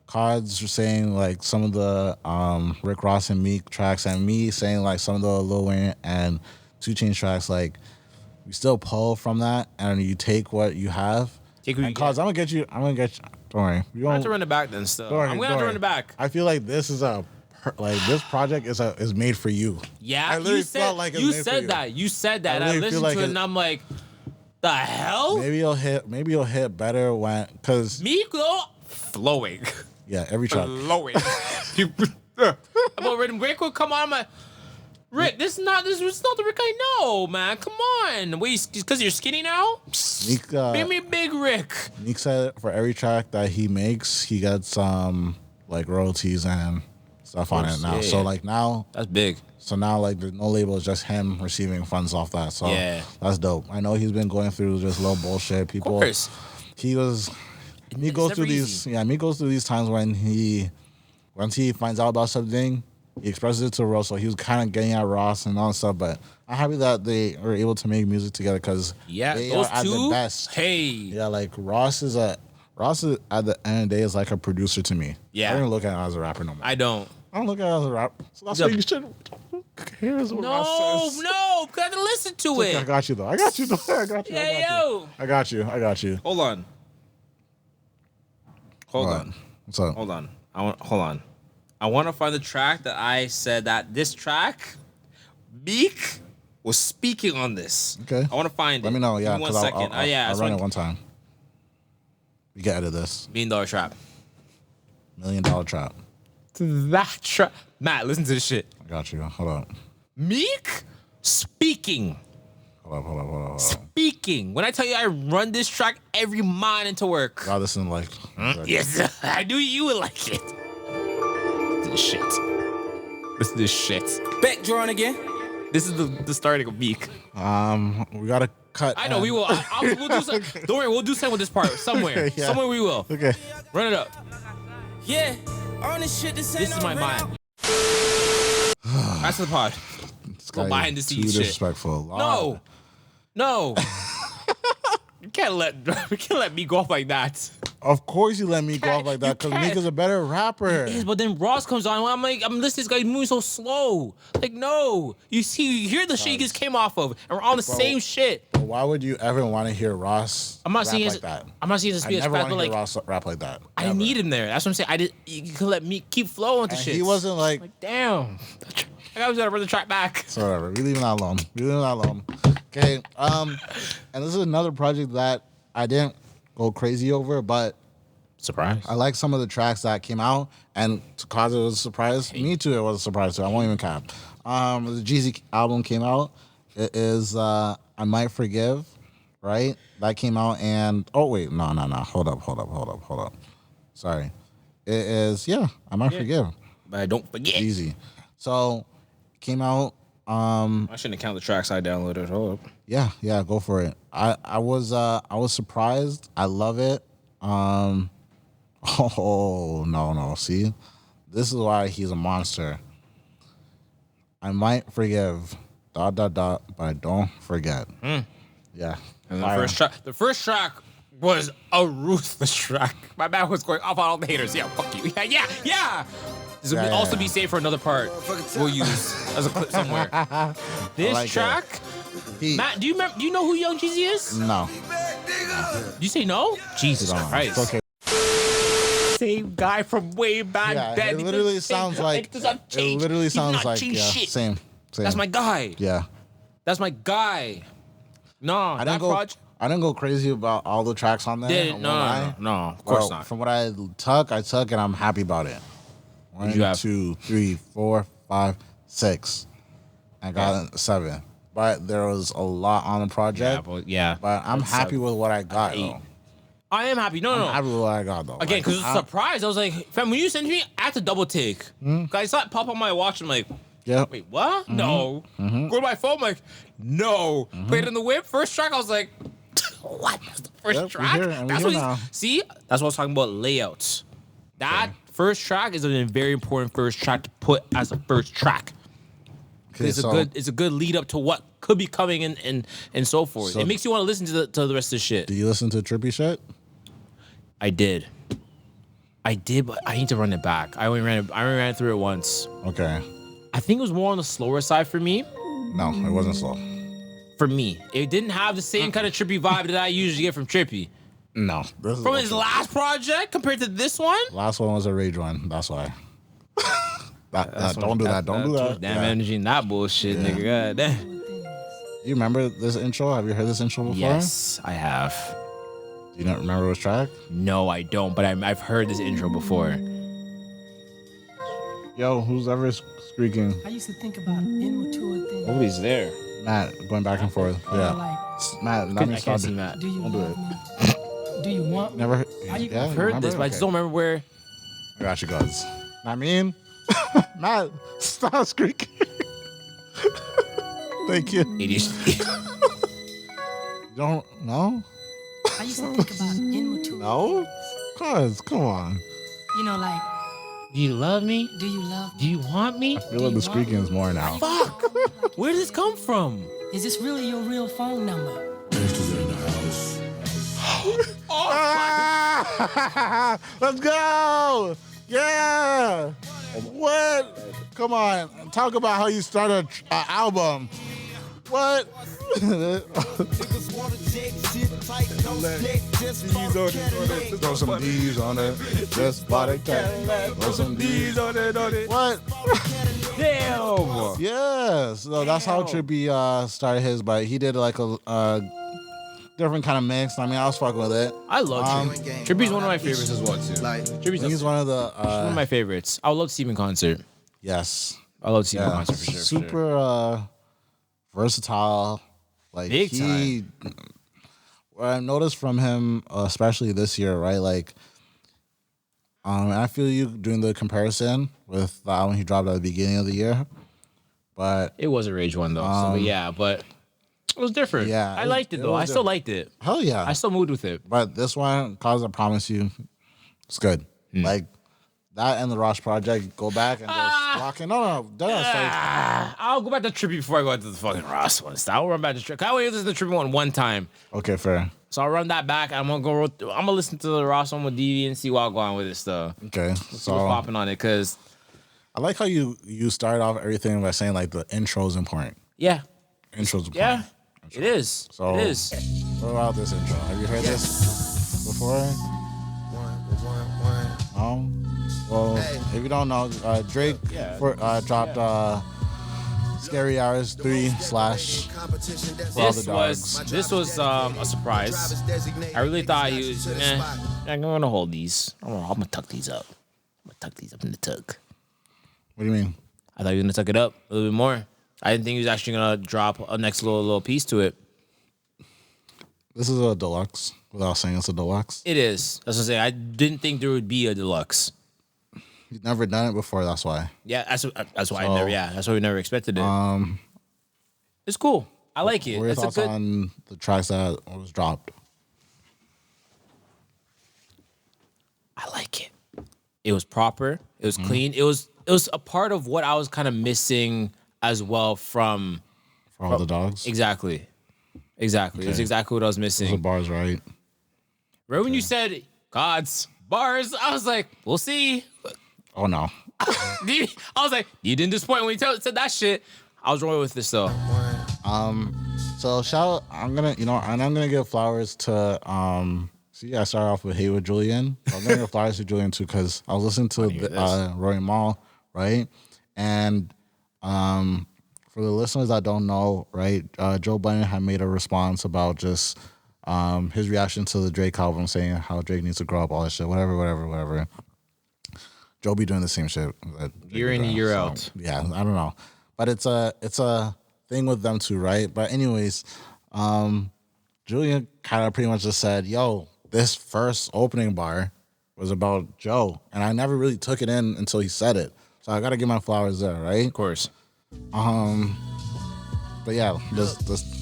Cards saying like some of the Rick Ross and Meek tracks, and me saying like some of the Lil Wayne and 2 Chainz tracks, like we still pull from that, and you take what you have. Take who you Cause get. I'm gonna get you. Don't worry. You I have don't to run it back then. Still, don't worry, I'm gonna don't have to worry. run it back. I feel like this is this project is made for you. Yeah, I literally you said felt like it's you made for said you. that. You said that. And I literally listened feel like to it, it- and I'm like, the hell? Maybe you'll hit better cause Miko flowing, yeah, every track. flowing. About Rhythm Great Quick, come on, man. Rick, this is not the Rick I know, man. Come on, wait, because you're skinny now? Meek, Give me big Rick. Meek said for every track that he makes, he gets like royalties and stuff on it now. Yeah, So yeah. like now, That's big. so now like there's no label, it's just him receiving funds off that. So Yeah. that's dope. I know he's been going through just little bullshit. People, Of course. he goes through these. Yeah, he goes through these times once he finds out about something, he expresses it to Ross. So he was kind of getting at Ross and all that stuff. But I'm happy that they were able to make music together because Yeah, they those are at two. the best. Hey. Yeah, like Ross is at the end of the day is like a producer to me. Yeah. I don't look at him as a rapper no more. I don't. I don't look at him as a rapper. So that's Yeah. why you should. Here's what No, Ross says. no, because I have to listen to Okay, I it. got you though. I got you. Yeah, yo. I got you. Hold on. Hold What? on. What's up? Hold on. Hold on. I want to find the track that I said that this track, Meek was speaking on this. Okay. I want to find it. Let me know. Yeah, Give me 1 because second. I'll run it one time. We can edit this. $1 million trap. $1 Million Trap. That trap. Matt, listen to this shit. I got you. Hold up. Meek speaking. Hold up. Speaking. When I tell you I run this track every morning to work. God, this isn't like. Yes, I knew you would like it. Listen to this shit. Back drawing again. This is the starting of Meek. We gotta cut. I know we will. We'll do some, don't worry, we'll do something with this part somewhere. Okay, yeah. Somewhere we will. Okay. Run it up. Yeah. On this shit, this ain't This is no my rap. mind. That's the pod. This Go guy behind is the too scenes shit. disrespectful. No. You can't let me go off like that. Of course you let me go off like that You because can't. Meek is a better rapper. Yes, but then Ross comes on. I'm like, I'm listening to this guy moving so slow. Like, no. You hear the shit he just came off of, and we're on the same shit. But why would you ever want to hear Ross I'm not rap saying like it's that? I'm not saying it's I being never bad, want but to hear like Ross rap like that. I Never. need him there. That's what I'm saying. You could let me keep flowing to And shit. he wasn't like Damn. I was gonna run the track back. so whatever. We leaving that alone. Okay. And this is another project that I didn't go crazy over, but Surprise. I like some of the tracks that came out, and to cause it was a surprise. Me too, it was a surprise too. I won't even cap. The Jeezy album came out. It is I Might Forgive, right? That came out, and oh wait, no. Hold up. Sorry. It is I Might Forgive. But don't forget. Easy. So came out. I shouldn't count the tracks I downloaded. Hold up. Yeah, go for it. I was surprised. I love it. Oh no. See, this is why he's a monster. I might forgive. ... But I don't forget. Yeah. And Fire. the first track was a ruthless track. My man was going off on all the haters. Yeah, fuck you. Yeah. This will also be saved for another part. We'll use as a clip somewhere. This like track, Matt. Do you know who Young Jeezy is? No. You say no? Jesus Christ. It's okay. Same guy from way back Yeah, then. it literally sounds like. It doesn't It change. literally He's sounds not like changed shit. same. That's my guy. Yeah. That's my guy. No, I didn't go crazy about all the tracks on there. No, of course not. From what I took, and I'm happy about it. One, you have? 2, 3, 4, 5, 6. I got 7. But there was a lot on the project. Yeah. But I'm happy with what I got, 8. though. I am happy. No. I'm happy with what I got, though. Again, because it was a surprise. I was like, fam, when you sent me, I had to double take. I saw it pop on my watch. I'm like, Yeah. wait, what? No. Go to my phone. I'm like, no. Played it in the whip. First track, I was like, what? That's the first Yep, we track? here, and we That's here what now. See? That's what I was talking about, layouts. That first track is a very important first track to put as a first track. Okay, It's a good lead up to what could be coming and so forth. So- It makes you want to listen to the rest of the shit. Do you listen to Trippy shit? I did, but I need to run it back. I only ran through it once. Okay. I think it was more on the slower side for me. No, it wasn't slow. For me, it didn't have the same kind of trippy vibe that I usually get from Trippy. No. From his last project compared to this one? Last one was a rage one. That's why. Don't do that. Don't do that. Damn energy and that bullshit, nigga. God damn. You remember this intro? Have you heard this intro before? Yes, I have. Do you not remember which track? No, I don't, but I've heard this intro before. Yo, who's ever squeaking? I used to think about immature things. Nobody's there. Matt, going back and forth. Yeah. Like, Matt, I can't see Matt. do you Don't do love me? Do you want me? Never. Yeah, I've heard this, but I just don't remember where. I got you guys. I mean, Matt, stop squeaking. Thank you. ADHD. You don't know? I used to think about immature. No? Cuz, come on. You know, like, Do you love me? do you love Do me? you want me? I feel like the squeaking is more now. Fuck! Where did this come from? Is this really your real phone number? Let's go! Yeah! What? Come on, talk about how you start an album. What? Throw some D's on it. Just bought a cat. Throw some D's on it. What? Damn! Yes. So that's how Trippy started his, but he did like a different kind of mix. I mean, I was fucking with it. I love Trippy. Trippy's one of my favorites as well, too. Trippy's He's one of the one of my favorites. I would love to see him in concert. yes. I love to see him in concert for sure. Super versatile. Like Big time. What I've noticed from him, especially this year, right? Like, I feel you doing the comparison with the album he dropped at the beginning of the year, but It was a rage one, though. But it was different. Yeah, I liked it, though. I still liked it. hell yeah. I still moved with it. But this one, cause I promise you, it's good. Like that and the Ross Project, go back and just rock it. No, I'll go back to Trippy before I go into the fucking Ross one. I'll run back to Trippy. I only listen to the Trippy one time. okay, fair. So I'll run that back. I'm gonna listen to the Ross one with DV and see what's going on with it stuff. Okay, What's so popping on it? Cause I like how you start off everything by saying like the intro is important. yeah, Intro's important. yeah, it is. So It is. what about this intro? Have you heard this before? No. Well, if you don't know, Drake dropped Scary Hours 3 / For All the Dogs. This was a surprise. I really thought he was. I'm gonna hold these. I'm gonna tuck these up. I'm gonna tuck these up in the tuck. What do you mean? I thought he was gonna tuck it up a little bit more. I didn't think he was actually gonna drop a next little piece to it. This is a deluxe. Without saying it's a deluxe. It is. That's what I'm saying. I didn't think there would be a deluxe. You've never done it before. That's why. Yeah, that's why I never. Yeah, that's why we never expected it. It's cool. I like it. What are your It's a thoughts good. on the tracks that was dropped? I like it. It was proper. It was clean. It was a part of what I was kind of missing as well from. For All the Dogs? Exactly. It's exactly what I was Those are missing. bars, right? Right when you said God's bars, I was like, we'll see. Oh, no. I was like, you didn't disappoint when you said that shit. I was rolling with this though. So I'm gonna give flowers to see I started off with Hey with Julian. I'm gonna give flowers to Julian too because I was listening to Rory Mal, right? And for the listeners that don't know, right, Joe Budden had made a response about just his reaction to the Drake album, saying how Drake needs to grow up, all that shit, whatever. Joe be doing the same shit Year in and year out. Yeah, I don't know, but it's a thing with them too, right? But anyways, Julian kind of pretty much just said, "Yo, this first opening bar was about Joe," and I never really took it in until he said it. So I gotta give my flowers there, right? Of course. But yeah, this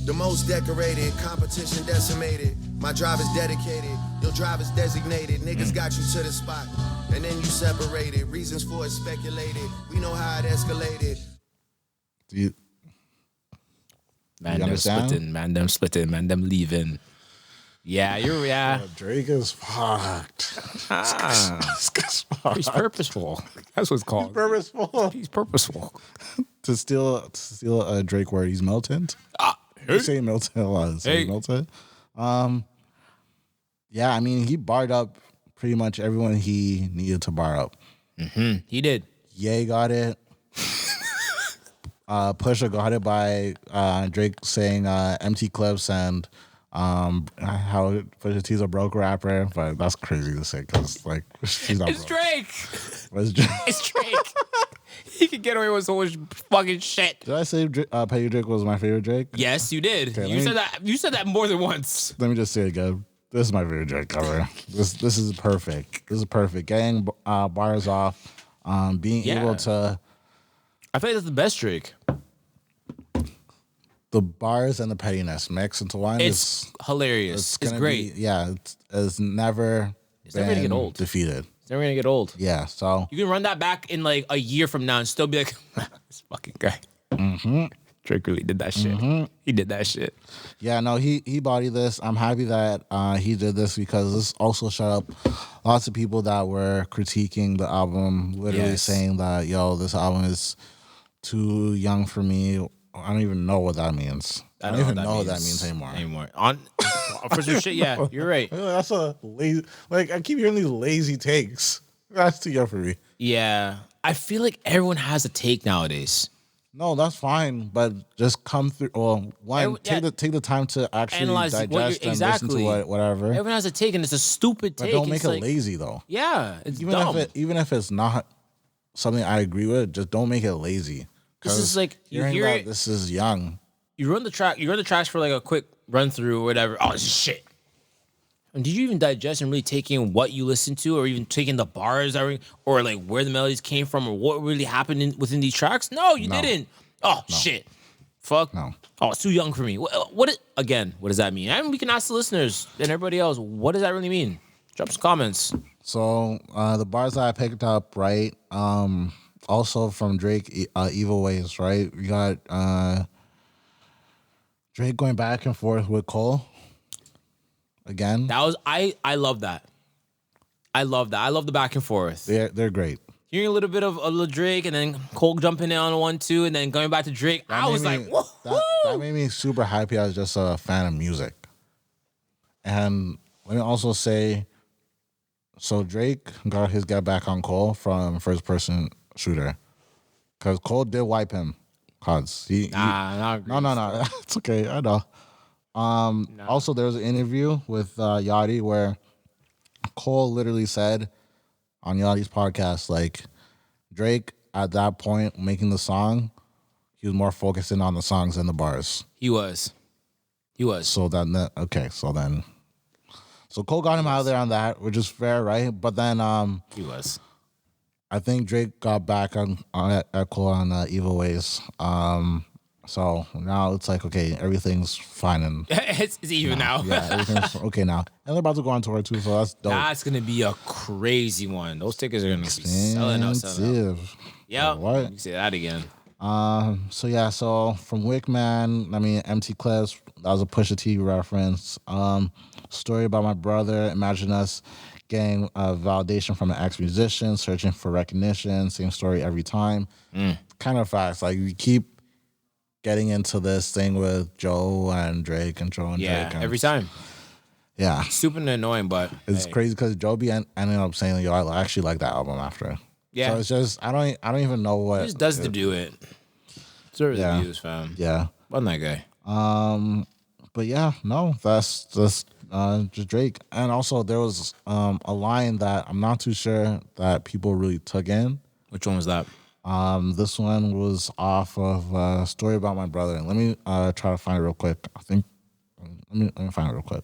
The most decorated, competition decimated. My drive is dedicated, your drive is designated. Niggas got you to the spot, and then you separated. Reasons for it speculated. We know how it escalated. do you Man, them understand? splitting, man, them leaving. Yeah. Drake is fucked. This guy's fucked. He's purposeful. That's what it's called. Purposeful He's purposeful. to steal a Drake word. He's militant. You say militant a lot. So Hey. he's militant. Yeah, I mean, he barred up pretty much everyone he needed to bar up. He did. Ye got it. Pusha got it by Drake saying empty clips and how Pusha T's a broke rapper, but that's crazy to say because like she's not It's broke. Drake. It's Drake. It's Drake. He can get away with so much fucking shit. Did I say Petty Drake was my favorite Drake? Yes, you did. Okay, You said that. You said that more than once. Let me just say it again. This is my favorite Drake cover. This is perfect. This is perfect. Getting bars off, being able to. I feel like that's the best Drake. The bars and the pettiness mixed into one. It's hilarious. It's gonna great. It's never never gonna get old. defeated. It's never gonna get old. Yeah, so You can run that back in like a year from now and still be like, this fucking guy. Drake really did that shit. He did that shit. yeah, no, he bodied this. I'm happy that he did this because this also shut up lots of people that were critiquing the album, literally Yes. saying that this album is too young for me. I don't even know what that means. I don't even know what that means anymore. On for some shit, yeah, you're right. That's a lazy. Like I keep hearing these lazy takes. That's too young for me. Yeah, I feel like everyone has a take nowadays. No, that's fine, but just come through. Well, one, take the time to actually Analyze what digest you're- and listen to whatever. Everyone has a take, and it's a stupid But take. don't make It's it like, lazy though. Yeah, it's Even dumb. even if it's not something I agree with, just don't make it lazy. This is like you hearing hear that it. this is young. You run the track. You run the tracks for like a quick run through or whatever. Oh, this is shit. And did you even digest and really take in what you listened to, or even taking the bars, or like where the melodies came from, or what really happened within these tracks? No, you didn't. Oh shit. Fuck. No. Oh, it's too young for me. What does that mean? And we can ask the listeners and everybody else, what does that really mean? Drop some comments. So the bars that I picked up, right? Also from Drake, Evil Ways, right? We got Drake going back and forth with Cole again. That was I love that. I love that. I love the back and forth. They're great. Hearing a little bit of Drake and then Cole jumping in on 1-2 and then going back to Drake. I was like, whoa. That made me super happy. I was just a fan of music. And let me also say, so Drake got his get back on Cole from first person shooter. Because Cole did wipe him. No. It's okay. I know. Also, there was an interview with Yachty where Cole literally said on Yachty's podcast, like, Drake at that point making the song, he was more focused in on the songs than the bars. He was. So then, so Cole got him out of there on that, which is fair, right? But then, He was. I think Drake got back on at Cole on Evil Ways. So now it's like, okay, everything's fine and it's even now. yeah, everything's okay now. And they're about to go on tour too, so that's dope. That's gonna be a crazy one. Those tickets are gonna be selling out. Yeah, What? you can say that again. So from Wickman, I mean Empty Clips, that was a Pusha T reference. Story about my brother. Imagine us getting validation from an ex-musician, searching for recognition, same story every time. Kind of facts. Like we keep getting into this thing with Joe and Drake and Joe and Drake. And every time. Yeah. Super annoying, but It's crazy because Joe ended up saying, yo, I actually like that album after. Yeah. So it's just, I don't even know what. He just does to do it. Deserves the views, fam. Yeah. Wasn't that guy? But yeah, no, that's just Drake. And also there was a line that I'm not too sure that people really took in. Which one was that? This one was off of a story about my brother. Let me try to find it real quick. I think let me find it real quick.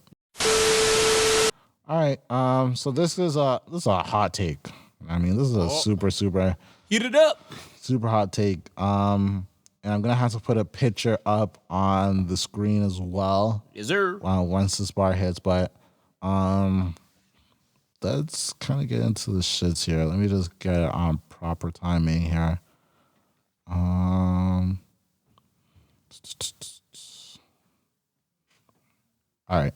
All right. So this is a hot take. I mean, this is a super Heat it up. super hot take. And I'm gonna have to put a picture up on the screen as well. Yes, sir. Once this bar hits, but let's kind of get into the shits here. Let me just get it on proper timing here. All right.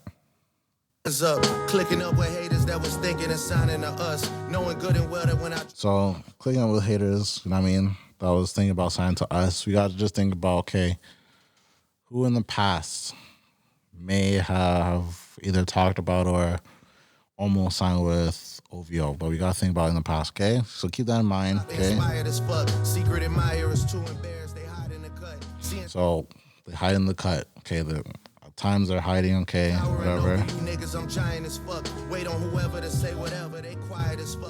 Up, clicking up with haters that was thinking and signing to us, knowing good and well that when I So clicking up with haters, you know what I mean? That was thinking about signing to us. We got to just think about, okay, who in the past may have either talked about or almost signed with OVO, but we gotta think about it in the past, okay? So keep that in mind, okay? Secret admirers too embarrassed, they hide in the cut. So they hide in the cut, okay? The times they're hiding, okay, whatever.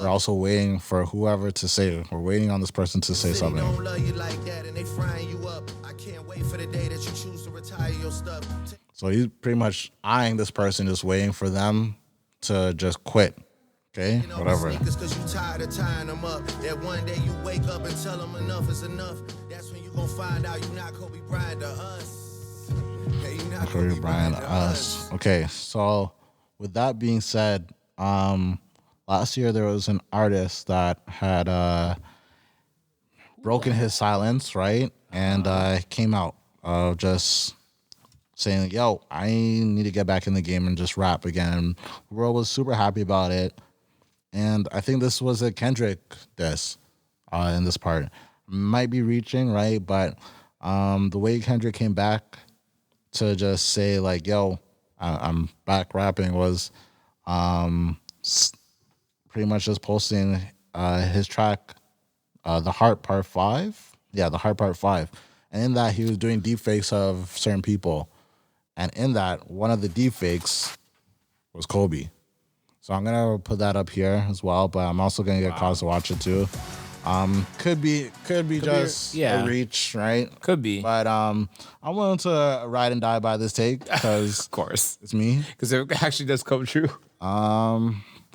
We're also waiting for whoever to say. We're waiting on this person to say something. So he's pretty much eyeing this person, just waiting for them to just quit. Okay, whatever. Because you tired of tying them up. That one day you wake up and tell them enough is enough. That's when you gonna find out you're not Kobe Bryant to us. Kobe Bryant to us. Okay, so with that being said, last year there was an artist that had broken his silence, right? And came out just saying, yo, I need to get back in the game and just rap again. And the world was super happy about it. And I think this was a Kendrick diss in this part. Might be reaching, right? But the way Kendrick came back to just say, like, yo, I'm back rapping was pretty much just posting his track, The Heart Part 5. Yeah, The Heart Part 5. And in that, he was doing deepfakes of certain people. And in that, one of the deepfakes was Kobe. So I'm gonna put that up here as well, but I'm also gonna get Cause to watch it too. Could be just a reach, right? Could be. But I'm willing to ride and die by this take because of course it's me. Because it actually does come true. Let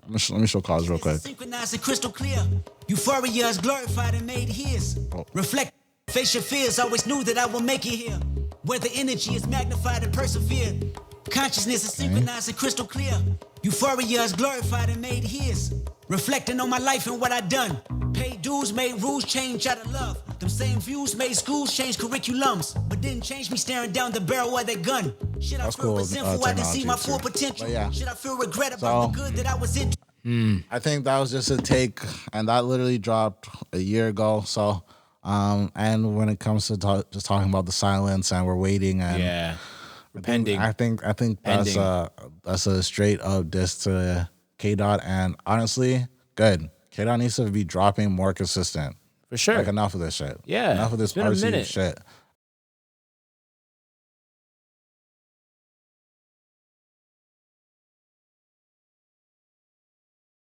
me show Cause real quick. Synchronized and crystal clear. Euphoria is glorified and made his. Reflect, face your fears. Always knew that I will make it here. Where the energy is magnified and persevered. Consciousness is synchronized and crystal clear. Euphoria is glorified and made his. Reflecting on my life and what I done. Paid dues, made rules, change out of love. Them same views made schools change curriculums. But didn't change me staring down the barrel of that gun. Should I feel resentful? I didn't see my full potential. Should I feel regret about the good that I was in? I think that was just a take, and that literally dropped a year ago. So, and when it comes to just talking about the silence and we're waiting and pending. I think that's a straight up diss to K-Dot, and honestly, good. K-Dot needs to be dropping more consistent. For sure. Like, enough of this shit. Yeah. Enough of this RC shit.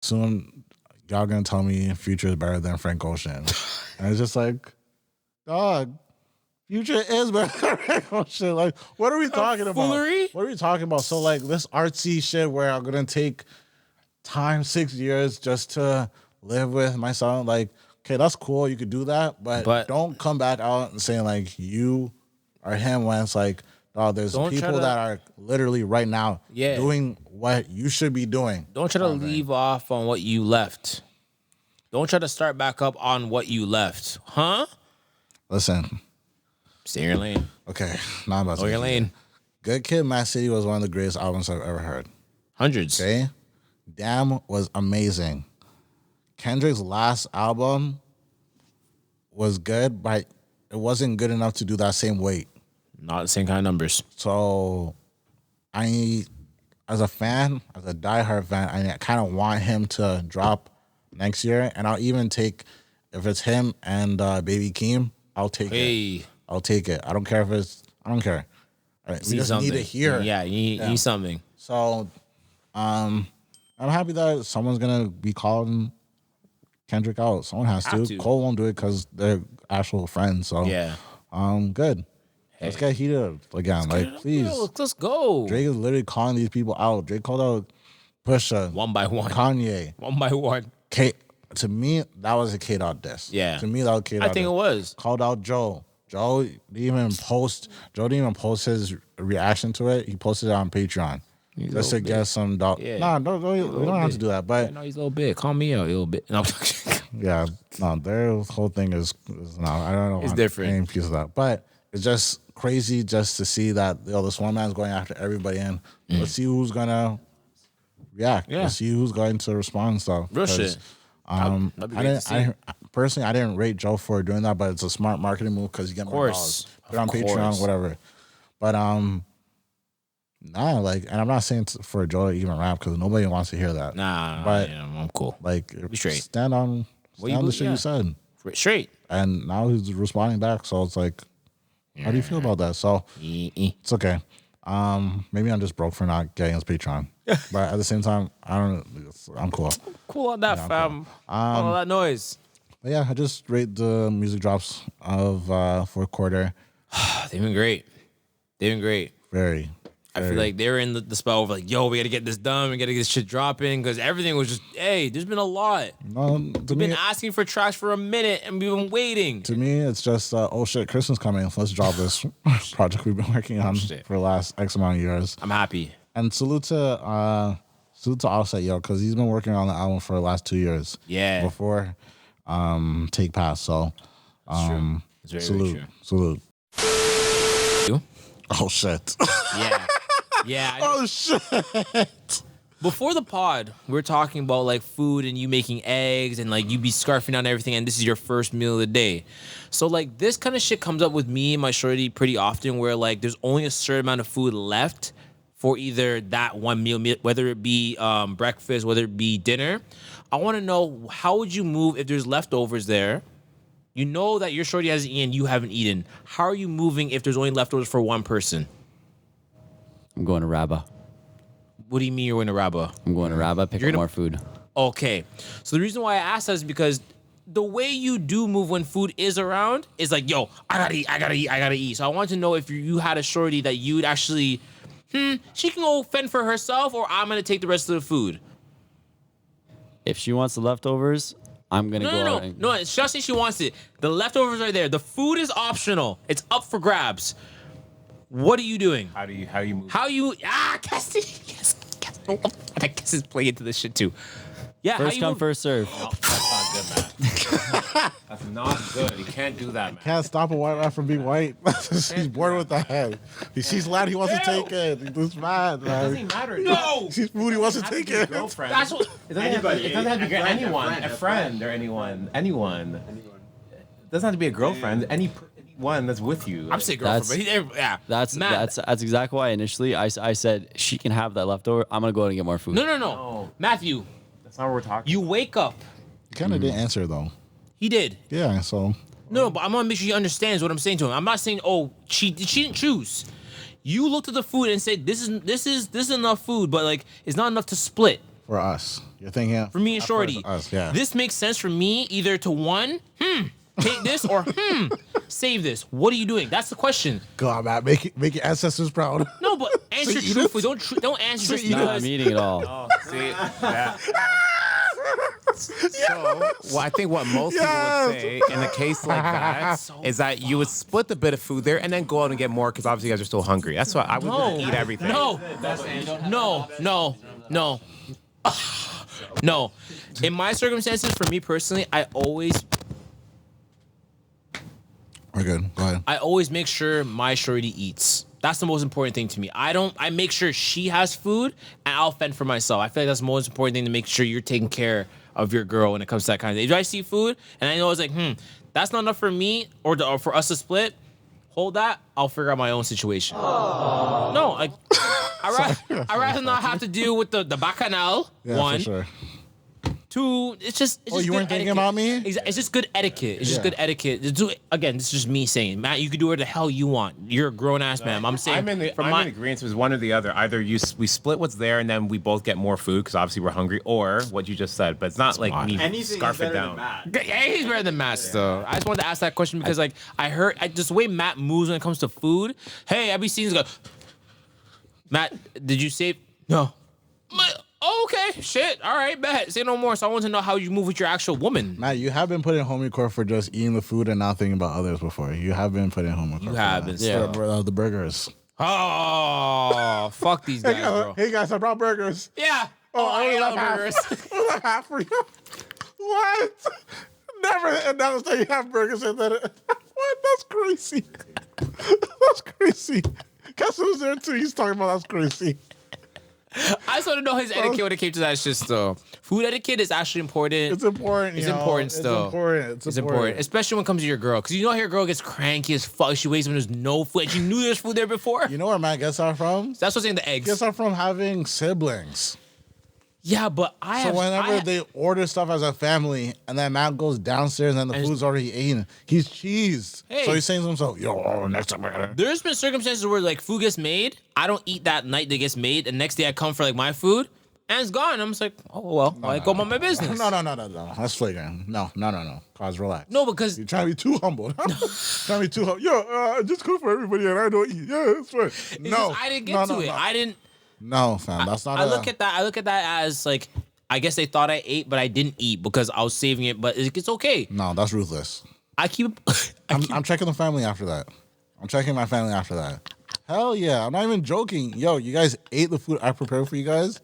Soon, y'all gonna tell me Future is better than Frank Ocean. And it's just like, dog, Future is better than Frank Ocean. Like, what are we talking about? Foolery? What are we talking about? So, like, this artsy shit where I'm gonna take time 6 years just to live with my son. Like, okay, that's cool. You could do that, but don't come back out and saying like you are him when it's like, oh, there's people that are literally right now doing what you should be doing. Don't try to leave off on what you left. Don't try to start back up on what you left. Huh? Listen. Stay in your lane. Okay. Now I'm about to know your lane. Good Kid, Mad City was one of the greatest albums I've ever heard. Hundreds. Okay? Damn was amazing. Kendrick's last album was good, but it wasn't good enough to do that same weight. Not the same kind of numbers. So, as a fan, as a diehard fan, I kind of want him to drop next year. And I'll even take, if it's him and Baby Keem, I'll take it. I'll take it. I don't care if it's, I don't care. Right, we just need to hear. Yeah, you need something. So, I'm happy that someone's going to be calling Kendrick out. Someone has to. Cole won't do it because they're actual friends. So, good. Hey. Let's get heated again. Please. Let's go. Drake is literally calling these people out. Drake called out Pusha. One by one. Kanye. One by one. To me, that was a K-Dot diss. Yeah. To me, that was K-Dot I think it was. Called out Joe. Joe didn't even post his reaction to it. He posted it on Patreon. Just to get some dog. Yeah. Nah, we don't have to do that. But no, he's a little bit. Call me out a little bit. No. Yeah. No, their whole thing is no, I don't know. It's different. Any piece of that. But it's just crazy just to see that this one man's going after everybody, and let's see who's gonna react. Yeah. Let's see who's going to respond and stuff. Real shit. Personally, I didn't rate Joe for doing that, but it's a smart marketing move because you get more dollars. Put it on Patreon, whatever. But Nah, like, and I'm not saying for Joe to even rap because nobody wants to hear that. Nah, but I'm cool. Like, Be straight. Stand on the shit you said. Straight. And now he's responding back, so it's like, how do you feel about that? So it's okay. Maybe I'm just broke for not getting his Patreon, but at the same time, I'm cool. Cool on that, fam. Cool. All that noise. But yeah, I just rate the music drops of fourth quarter. They've been great. Very. I feel like they were in the spell of like, yo, we got to get this done. We got to get this shit dropping because everything was just, hey, there's been a lot. We've been asking for tracks for a minute and we've been waiting. To me, it's just, oh shit, Christmas coming. Let's drop this project we've been working on for the last X amount of years. I'm happy. And salute to Offset, yo, because he's been working on the album for the last 2 years. Yeah. Before Take Pass. So, it's very salute. You? Oh shit. Yeah. Yeah. Oh shit. Before the pod, we were talking about like food and you making eggs and like you be scarfing down everything and this is your first meal of the day. So like this kind of shit comes up with me and my shorty pretty often where like there's only a certain amount of food left for either that one meal, whether it be breakfast, whether it be dinner. I want to know, how would you move if there's leftovers there? You know that your shorty hasn't eaten, you haven't eaten. How are you moving if there's only leftovers for one person? I'm going to Rabba. What do you mean you're going to Rabba? I'm going to Rabba, pick up more food. Okay. So the reason why I asked that is because the way you do move when food is around is like, yo, I gotta eat. So I want to know if you had a shorty that you'd actually, she can go fend for herself or I'm going to take the rest of the food. If she wants the leftovers, I'm going to go out. No, it's just that she wants it. The leftovers are there. The food is optional. It's up for grabs. What are you doing? How do you move? Cassie. Yes. I guess it's playing into this shit too. Yeah. First come, first serve. No, that's not good, man. That's not good. You can't do that, man. Can't stop a white man from being white. He's bored with that. He sees loud, he wants to take it. He's mad, man. It doesn't matter. No! He sees food, he wants to take it. Girlfriend. That's what. It doesn't have to be anyone, a friend or anyone. It doesn't have to be a girlfriend. Anyone that's with you. I'm saying girlfriend, but yeah. That's exactly why initially I said she can have that leftover. I'm gonna go out and get more food. No. Matthew. That's not what we're talking. You wake up. He kind of didn't answer though. He did. Yeah, so. No, but I'm gonna make sure he understands what I'm saying to him. I'm not saying, she didn't choose. You looked at the food and said, this is enough food, but like it's not enough to split. For us. You're thinking for me and Shorty. Us, yeah. This makes sense for me either to take this or save this. What are you doing? That's the question. Go on, Matt. Make your ancestors proud. No, but answer truthfully. Don't answer just because. I'm eating it all. Oh, see, yeah. So, I think what most people would say in a case like that is that you would split the bit of food there and then go out and get more because obviously you guys are still hungry. That's why I would eat everything. No. In my circumstances, for me personally, I always. We're good. Go ahead. I always make sure my shorty eats. That's the most important thing to me. I make sure she has food and I'll fend for myself. I feel like that's the most important thing, to make sure you're taking care of your girl when it comes to that kind of thing. If I see food and I know it's like, that's not enough for me or for us to split, hold that. I'll figure out my own situation. Aww. No, like I'd rather not have to deal with the bacchanal. Yeah, one. For sure. Two, it's just you weren't thinking about me? It's just good etiquette. It's just good etiquette. Again, this is just me saying, Matt, you can do whatever the hell you want. You're a grown ass man. I'm saying I'm in agreement with one or the other. Either we split what's there and then we both get more food because obviously we're hungry, or what you just said. But it's not like me scarf it down. Yeah, he's better than Matt though. I just wanted to ask that question because like I heard just the way Matt moves when it comes to food. Hey, I be seeing go. Matt, did you save? No. Okay, shit. All right, bet. Say no more. So I want to know how you move with your actual woman. Matt, you have been put in home court for just eating the food and not thinking about others before. You have been put in home court. You have been. Yeah. The burgers. Oh, fuck these guys, bro. Hey guys, I brought burgers. Yeah. I only left burgers. I left half for you. What? Never announced that you have burgers and then what? That's crazy. That's crazy. Guess who's there too? He's talking about that's crazy. I just want to know his etiquette when it came to that shit, though. food etiquette is actually important. It's important. It's yo. important still. It's important. Especially when it comes to your girl. Because you know how your girl gets cranky as fuck. She wakes up when there's no food. And she knew there's food there before. You know where Matt gets that from? That's what's in the eggs. Gets that from having siblings. Yeah, but whenever they order stuff as a family, and then Matt goes downstairs and the food's already eaten, he's cheesed. Hey. So he's saying to himself, "Yo, next time I gotta." There's been circumstances where like food gets made, I don't eat that night that gets made, and next day I come for like my food, and it's gone. I'm just like, oh well, I go about my business. No. That's flagrant. No. Cause relax. No, because you're trying to be too humble. trying to be too humble. Yo, I just cook for everybody and I don't eat. Yeah, that's right. No, I didn't get to it. I didn't. No, fam, that's not. I look at that as like, I guess they thought I ate, but I didn't eat because I was saving it. But it's okay. No, that's ruthless. I'm checking the family after that. I'm checking my family after that. Hell yeah, I'm not even joking. Yo, you guys ate the food I prepared for you guys,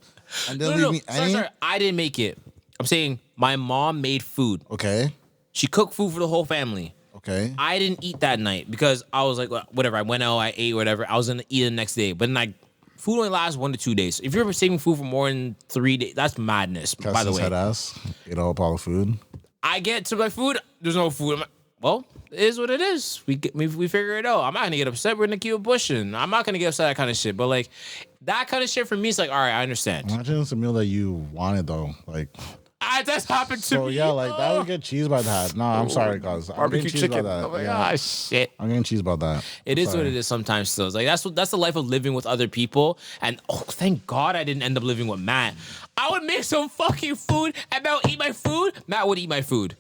and didn't leave me any. Sorry, I didn't make it. I'm saying my mom made food. Okay. She cooked food for the whole family. Okay. I didn't eat that night because I was like, whatever. I went out, I ate, whatever. I was gonna eat the next day, but then food only lasts 1 to 2 days. If you're ever saving food for more than 3 days, that's madness. By the way, head ass ate up all the food. I get to my food. There's no food. I'm like, well, it is what it is. We figure it out. I'm not gonna get upset. We're gonna keep it pushing. I'm not gonna get upset at that kind of shit. But like that kind of shit for me, it's like, all right, I understand. Imagine it's a meal that you wanted though, like. That's happened to me. So yeah, like that would get cheese by that. No, I'm sorry, guys. Barbecue chicken. About that. Oh my gosh, shit. I'm getting cheese about that. It is what it is sometimes still. It's like that's the life of living with other people. And thank God I didn't end up living with Matt. I would make some fucking food and Matt would eat my food. Matt would eat my food.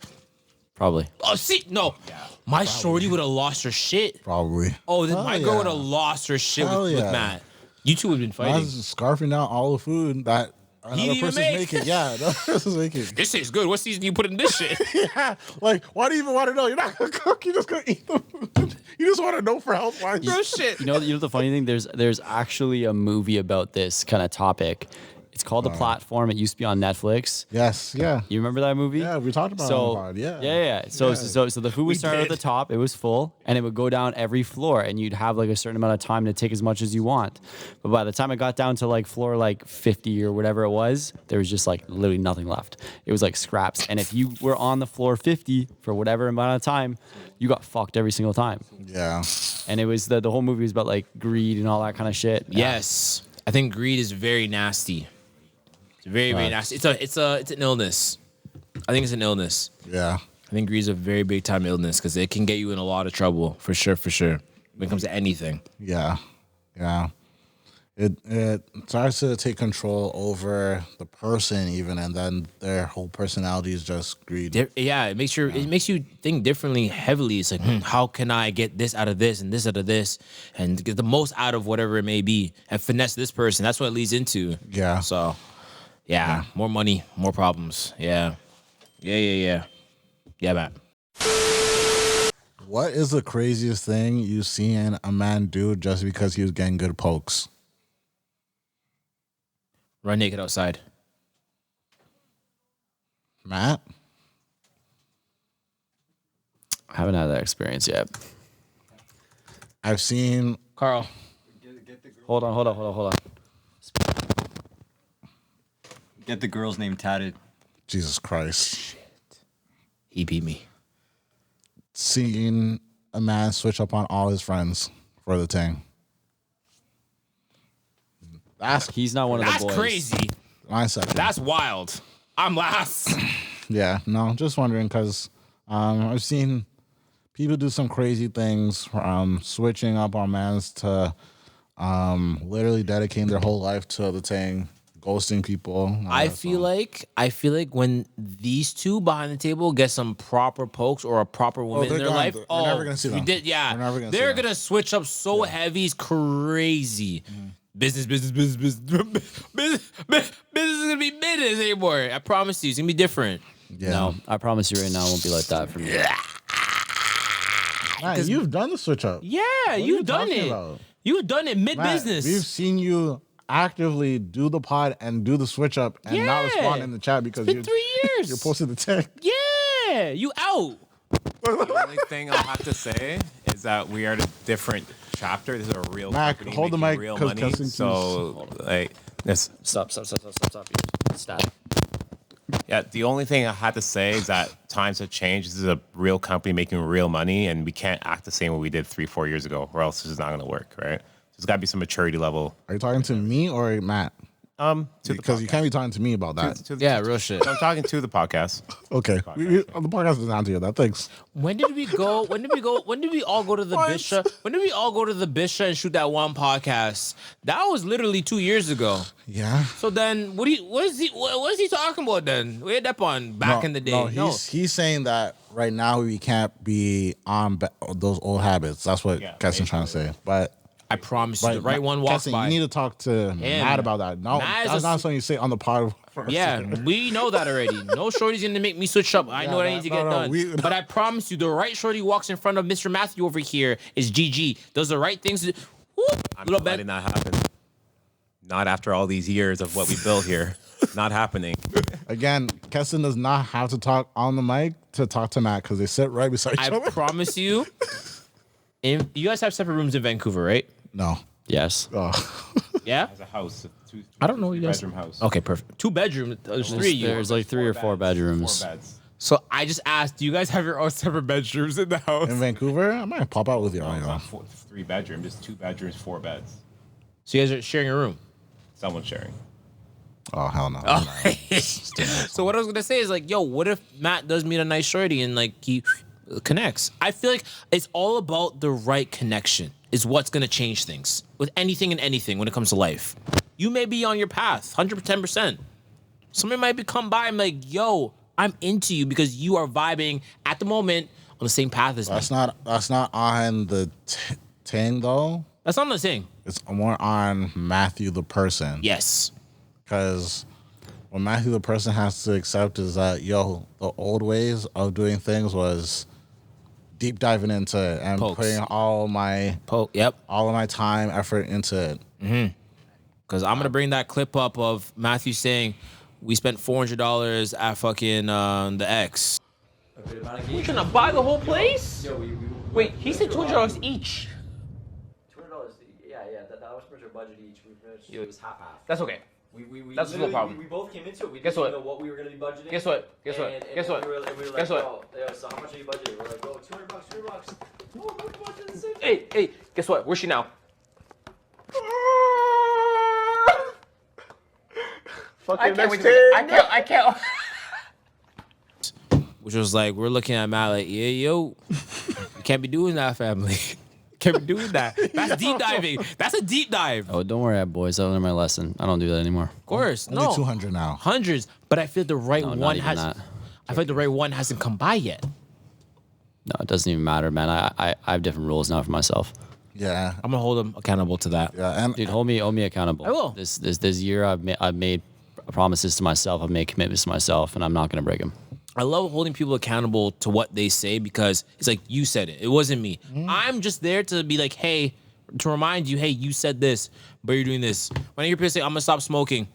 Probably. Oh, see, no. Yeah, my shorty would have lost her shit. Probably. Oh, my girl would have lost her shit with Matt. You two would have been fighting. I was scarfing out all the food that another person's making. Yeah, another person's making. This tastes good. What season do you put in this shit? Yeah, like, why do you even want to know? You're not gonna cook. You're just gonna eat the food. You just want to know for health wise. Bro, shit. You know the funny thing? There's actually a movie about this kind of topic. It's called The Platform. It used to be on Netflix. Yes, yeah. You remember that movie? Yeah, we talked about it on the pod. Yeah. Yeah. So the food would start at the top. It was full, and it would go down every floor, and you'd have like a certain amount of time to take as much as you want. But by the time it got down to like floor like 50 or whatever it was, there was just like literally nothing left. It was like scraps. And if you were on the floor 50 for whatever amount of time, you got fucked every single time. Yeah. And it was the whole movie was about like greed and all that kind of shit. Yes. I think greed is very nasty. Very, very nasty. It's an illness. I think it's an illness. Yeah. I think greed is a very big time illness because it can get you in a lot of trouble for sure. When it comes to anything. Yeah. It starts to take control over the person even, and then their whole personality is just greed. It makes you think differently, heavily. It's like, how can I get this out of this and this out of this, and get the most out of whatever it may be, and finesse this person. That's what it leads into. Yeah. So. Yeah, more money, more problems. Yeah, man. What is the craziest thing you've seen a man do just because he was getting good pokes? Run naked outside. Matt? I haven't had that experience yet. I've seen... Carl. Hold on. Get the girl's name tatted. Jesus Christ. Shit. He beat me. Seeing a man switch up on all his friends for the thing. He's not one of the boys. That's crazy. My second. That's wild. I'm last. Yeah, no, just wondering because I've seen people do some crazy things from switching up on mans to literally dedicating their whole life to the thing. Ghosting people. I feel like when these two behind the table get some proper pokes or a proper woman in their life, they're never gonna see them. They're gonna switch up so heavy, it's crazy. Business is gonna be business anymore. I promise you, it's gonna be different. Yeah. No, I promise you right now, it won't be like that for me. Nah, you've done the switch up. Yeah, you've done it. You've done it mid business. We've seen you actively do the pod and do the switch up and not respond in the chat because it's been 3 years. You're posting the tag. Yeah, you out. The only thing I'll have to say is that we are at a different chapter. This is a real Mac, company hold the making mic, real 'cause money. cussing So like this. Stop. Stop. Yeah, the only thing I had to say is that times have changed. This is a real company making real money, and we can't act the same way we did 3-4 years ago, or else this is not going to work, right? There's got to be some maturity level. Are you talking to me or Matt? Because you can't be talking to me about that. Real shit. I'm talking to the podcast. Okay, the podcast is not here. That thanks. When did we go? When did we all go to the Bisha? When did we all go to the Bisha and shoot that one podcast? That was literally 2 years ago. Yeah. So then, what is he talking about then? We had that on back in the day. No, he's saying that right now we can't be on those old habits. That's what Keston's trying to say. But I promise you, the right one walks Keston, by. you need to talk to Matt about that. No, that's not something you say on the pod. Yeah, we know that already. No shorty's gonna make me switch up. I know what I need to get done. But I promise you, the right shorty walks in front of Mr. Matthew over here is GG. Does the right things. I'm not letting that happen. Not after all these years of what we built here. Not happening. Again, Keston does not have to talk on the mic to talk to Matt because they sit right beside each other. I promise you. You guys have separate rooms in Vancouver, right? No. Yes. Oh. Yeah? As a house. I don't know you guys. Bedroom house. Okay, perfect. 2 bedrooms. There's 3 of you. There's like 3 or 4 bedrooms. 4 beds. So I just asked, do you guys have your own separate bedrooms in the house? In Vancouver, I might pop out with you. No, not 3 bedrooms, just 2 bedrooms, 4 beds. So you guys are sharing a room? Someone's sharing. Oh, hell no. So what I was going to say is like, yo, what if Matt does meet a nice shorty and like he connects? I feel like it's all about the right connection is what's going to change things with anything and anything when it comes to life. You may be on your path, 110%. Somebody might come by and be like, yo, I'm into you because you are vibing at the moment on the same path as me. That's not on the thing, though. That's not the thing. It's more on Matthew the person. Yes. Because what Matthew the person has to accept is that, the old ways of doing things was deep diving into it and putting all of my time, effort into it. Mm-hmm. Because I'm gonna bring that clip up of Matthew saying we spent $400 at fucking the X. You trying to buy the whole place? Wait, he said $200 each. $200, yeah. That was pretty much our budget each. It was half. That's okay. That's no problem. We both came into it. We Guess didn't what? know what we were going to be budgeting. Guess what? We were like, so how much are you budgeting? We're like, oh, $200. Oh, how much is it? Hey, guess what? Where's she now? I can't. Which was like, we're looking at Matt like, you can't be doing that, family. Can't be doing that. That's deep diving. That's a deep dive. Oh, don't worry, boys. I learned my lesson. I don't do that anymore. Of course, only 200 now. Hundreds, but I feel the right No, one has. I feel like the right one hasn't come by yet. No, it doesn't even matter, man. I have different rules now for myself. Yeah, I'm gonna hold him accountable to that. Yeah, and Dude, hold me accountable. I will. This year, I've made promises to myself. I've made commitments to myself, and I'm not gonna break them. I love holding people accountable to what they say because it's like you said it. It wasn't me. I'm just there to be like, hey, to remind you, hey, you said this, but you're doing this. When I hear people say, I'm gonna stop smoking,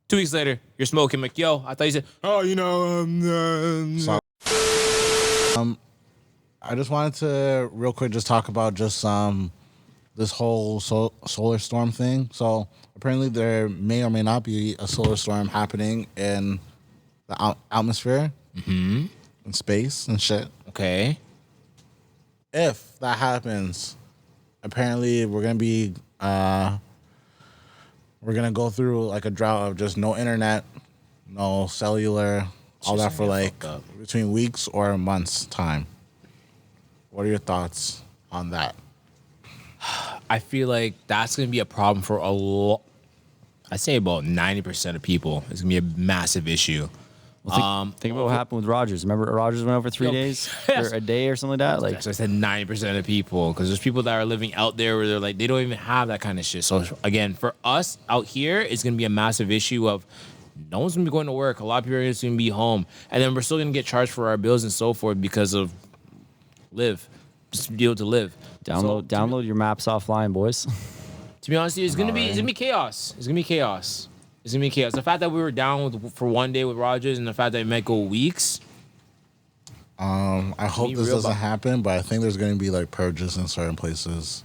2 weeks later, you're smoking. I'm like, yo, I thought you said, oh, I just wanted to real quick just talk about just this whole solar storm thing. So apparently there may or may not be a solar storm happening in the atmosphere, in space and shit. Okay. If that happens, apparently we're gonna go through like a drought of just no internet, no cellular, all that for like between weeks or months time. What are your thoughts on that? I feel like that's gonna be a problem for a lot. I'd say about 90% of people. It's gonna be a massive issue. Well, think about what happened with Rogers. Remember Rogers went over 3 days or a day or something like that? Like, so I said 90% of people because there's people that are living out there where they're like, they don't even have that kind of shit. So again, for us out here, it's going to be a massive issue of no one's going to be going to work. A lot of people are going to be home. And then we're still going to get charged for our bills and so forth because of just to be able to live. Download your maps offline, boys. To be honest with you, it's gonna be chaos. It's gonna be chaos. The fact that we were down for 1 day with Rogers and the fact that it might go weeks. I hope this doesn't happen, but I think there's going to be like purges in certain places.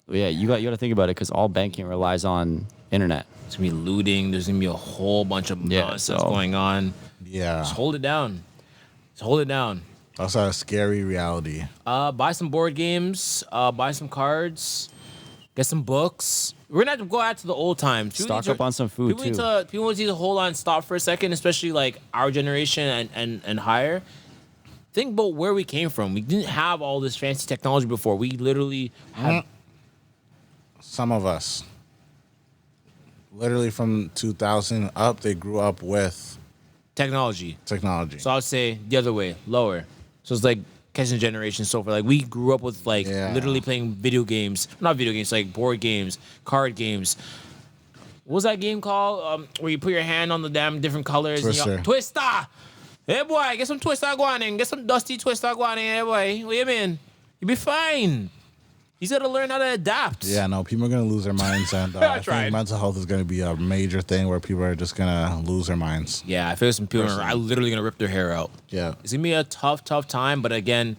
Yeah, you got to think about it because all banking relies on internet. It's gonna be looting. There's gonna be a whole bunch of nonsense going on. Yeah. Just hold it down. Just hold it down. That's a scary reality. Buy some board games. Buy some cards. Get some books. We're gonna have to go out to the old times. Stock up on some food too. People need to hold on, stop for a second, especially like our generation and higher. Think about where we came from. We didn't have all this fancy technology before. We literally had some of us. Literally from 2000 up, they grew up with technology. So I would say the other way, lower. So it's like catching generation so far. Like we grew up with literally playing video games. Not video games, like board games, card games. What was that game called? Where you put your hand on the damn different colors. Twister. Twister! Hey boy, get some Twister going in. Get some dusty Twister going in. Hey boy, what you mean? You be fine. He's got to learn how to adapt. Yeah, no, people are going to lose their minds. And I think mental health is going to be a major thing where people are just going to lose their minds. Yeah, I feel some people are literally going to rip their hair out. Yeah. It's going to be a tough time. But again,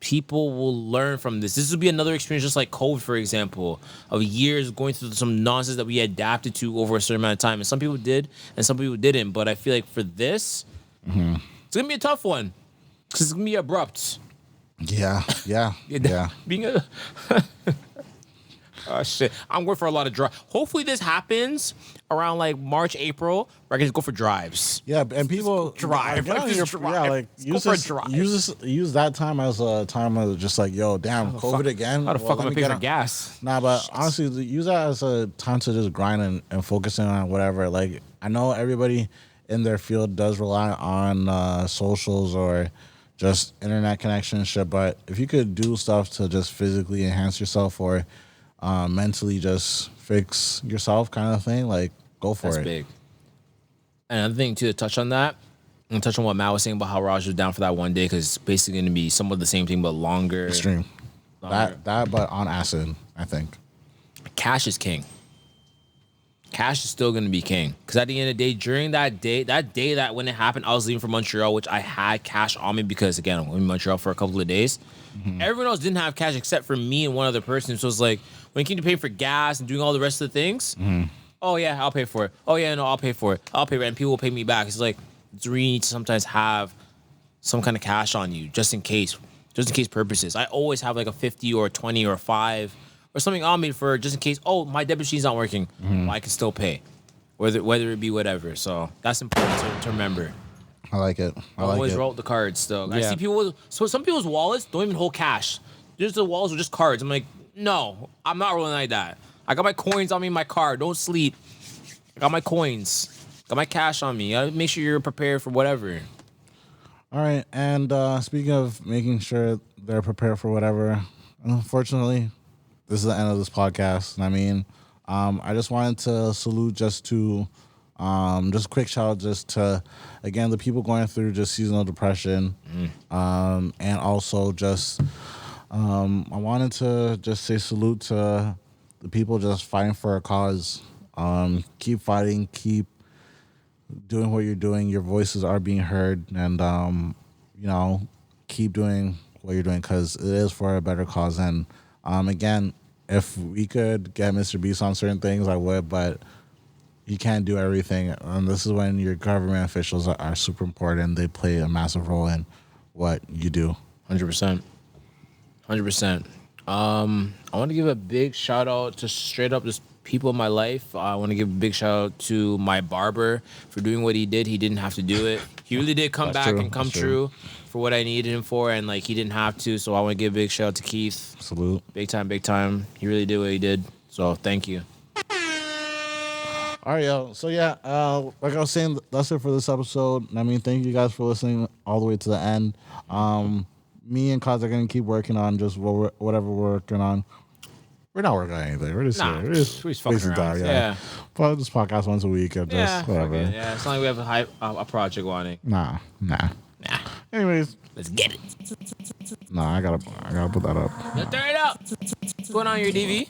people will learn from this. This will be another experience just like COVID, for example, of years going through some nonsense that we adapted to over a certain amount of time. And some people did and some people didn't. But I feel like for this, it's going to be a tough one because it's going to be abrupt. Yeah. Being a oh shit, I'm going for a lot of drive. Hopefully this happens around like March, April, where I can just go for drives. Yeah, and people drive. Use that time as a time of just like, yo, damn, COVID again. How the fuck am I paying for gas? Nah, but honestly, use that as a time to just grind and focusing on whatever. Like, I know everybody in their field does rely on socials or just internet connection and shit, but if you could do stuff to just physically enhance yourself or mentally just fix yourself kind of thing, like, go for it. That's big. And another thing, too, to touch on that, and touch on what Matt was saying about how Raj was down for that one day, because it's basically going to be somewhat the same thing, but longer. Extreme. That, but on acid, I think. Cash is king. Cash is still going to be king. Because at the end of the day, during that day that when it happened, I was leaving for Montreal, which I had cash on me because, again, I'm in Montreal for a couple of days. Everyone else didn't have cash except for me and one other person. So it's like, when it came to paying for gas and doing all the rest of the things, oh, yeah, I'll pay for it. Oh, yeah, no, I'll pay for it. I'll pay for it. And people will pay me back. It's like, it's really need to sometimes have some kind of cash on you just in case purposes. I always have like a 50 or a 20 or a 5 or something on me for just in case, oh, my debit machine's not working. Well, I can still pay, whether it be whatever. So that's important to remember. I like it. I always roll the cards still. Yeah. I see people so some people's wallets don't even hold cash. Just the wallets are just cards. I'm like, no, I'm not rolling like that. I got my coins on me in my car. Don't sleep. I got my coins. Got my cash on me. I gotta make sure you're prepared for whatever. All right. And speaking of making sure they're prepared for whatever, unfortunately, this is the end of this podcast. I mean, I just wanted to salute just a quick shout out just to, again, the people going through just seasonal depression. And also just, I wanted to just say salute to the people just fighting for a cause. Keep fighting, keep doing what you're doing. Your voices are being heard, and keep doing what you're doing because it is for a better cause. And again, if we could get Mr. Beast on certain things, I would, but you can't do everything. And this is when your government officials are super important. They play a massive role in what you do. 100%. I want to give a big shout out to straight up just people in my life. I want to give a big shout out to my barber for doing what he did. He didn't have to do it. He really did come back and come true for what I needed him for, and like he didn't have to. So I want to give a big shout out to Keith. Salute. Big time. He really did what he did. So thank you. All right, yo. So yeah, like I was saying, that's it for this episode. I mean, thank you guys for listening all the way to the end. Me and Kaz are gonna keep working on just whatever we're working on. We're not working on anything. We're just fucking around. Yeah. But this podcast once a week or just whatever. Okay. Yeah, it's not like we have a project on it. Nah. Anyways, let's get it. Nah, I gotta put that up. Let's turn it up. What's going on your DV?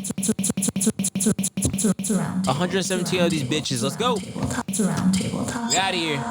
117 of these bitches. Let's go. Table Talk. We out of here.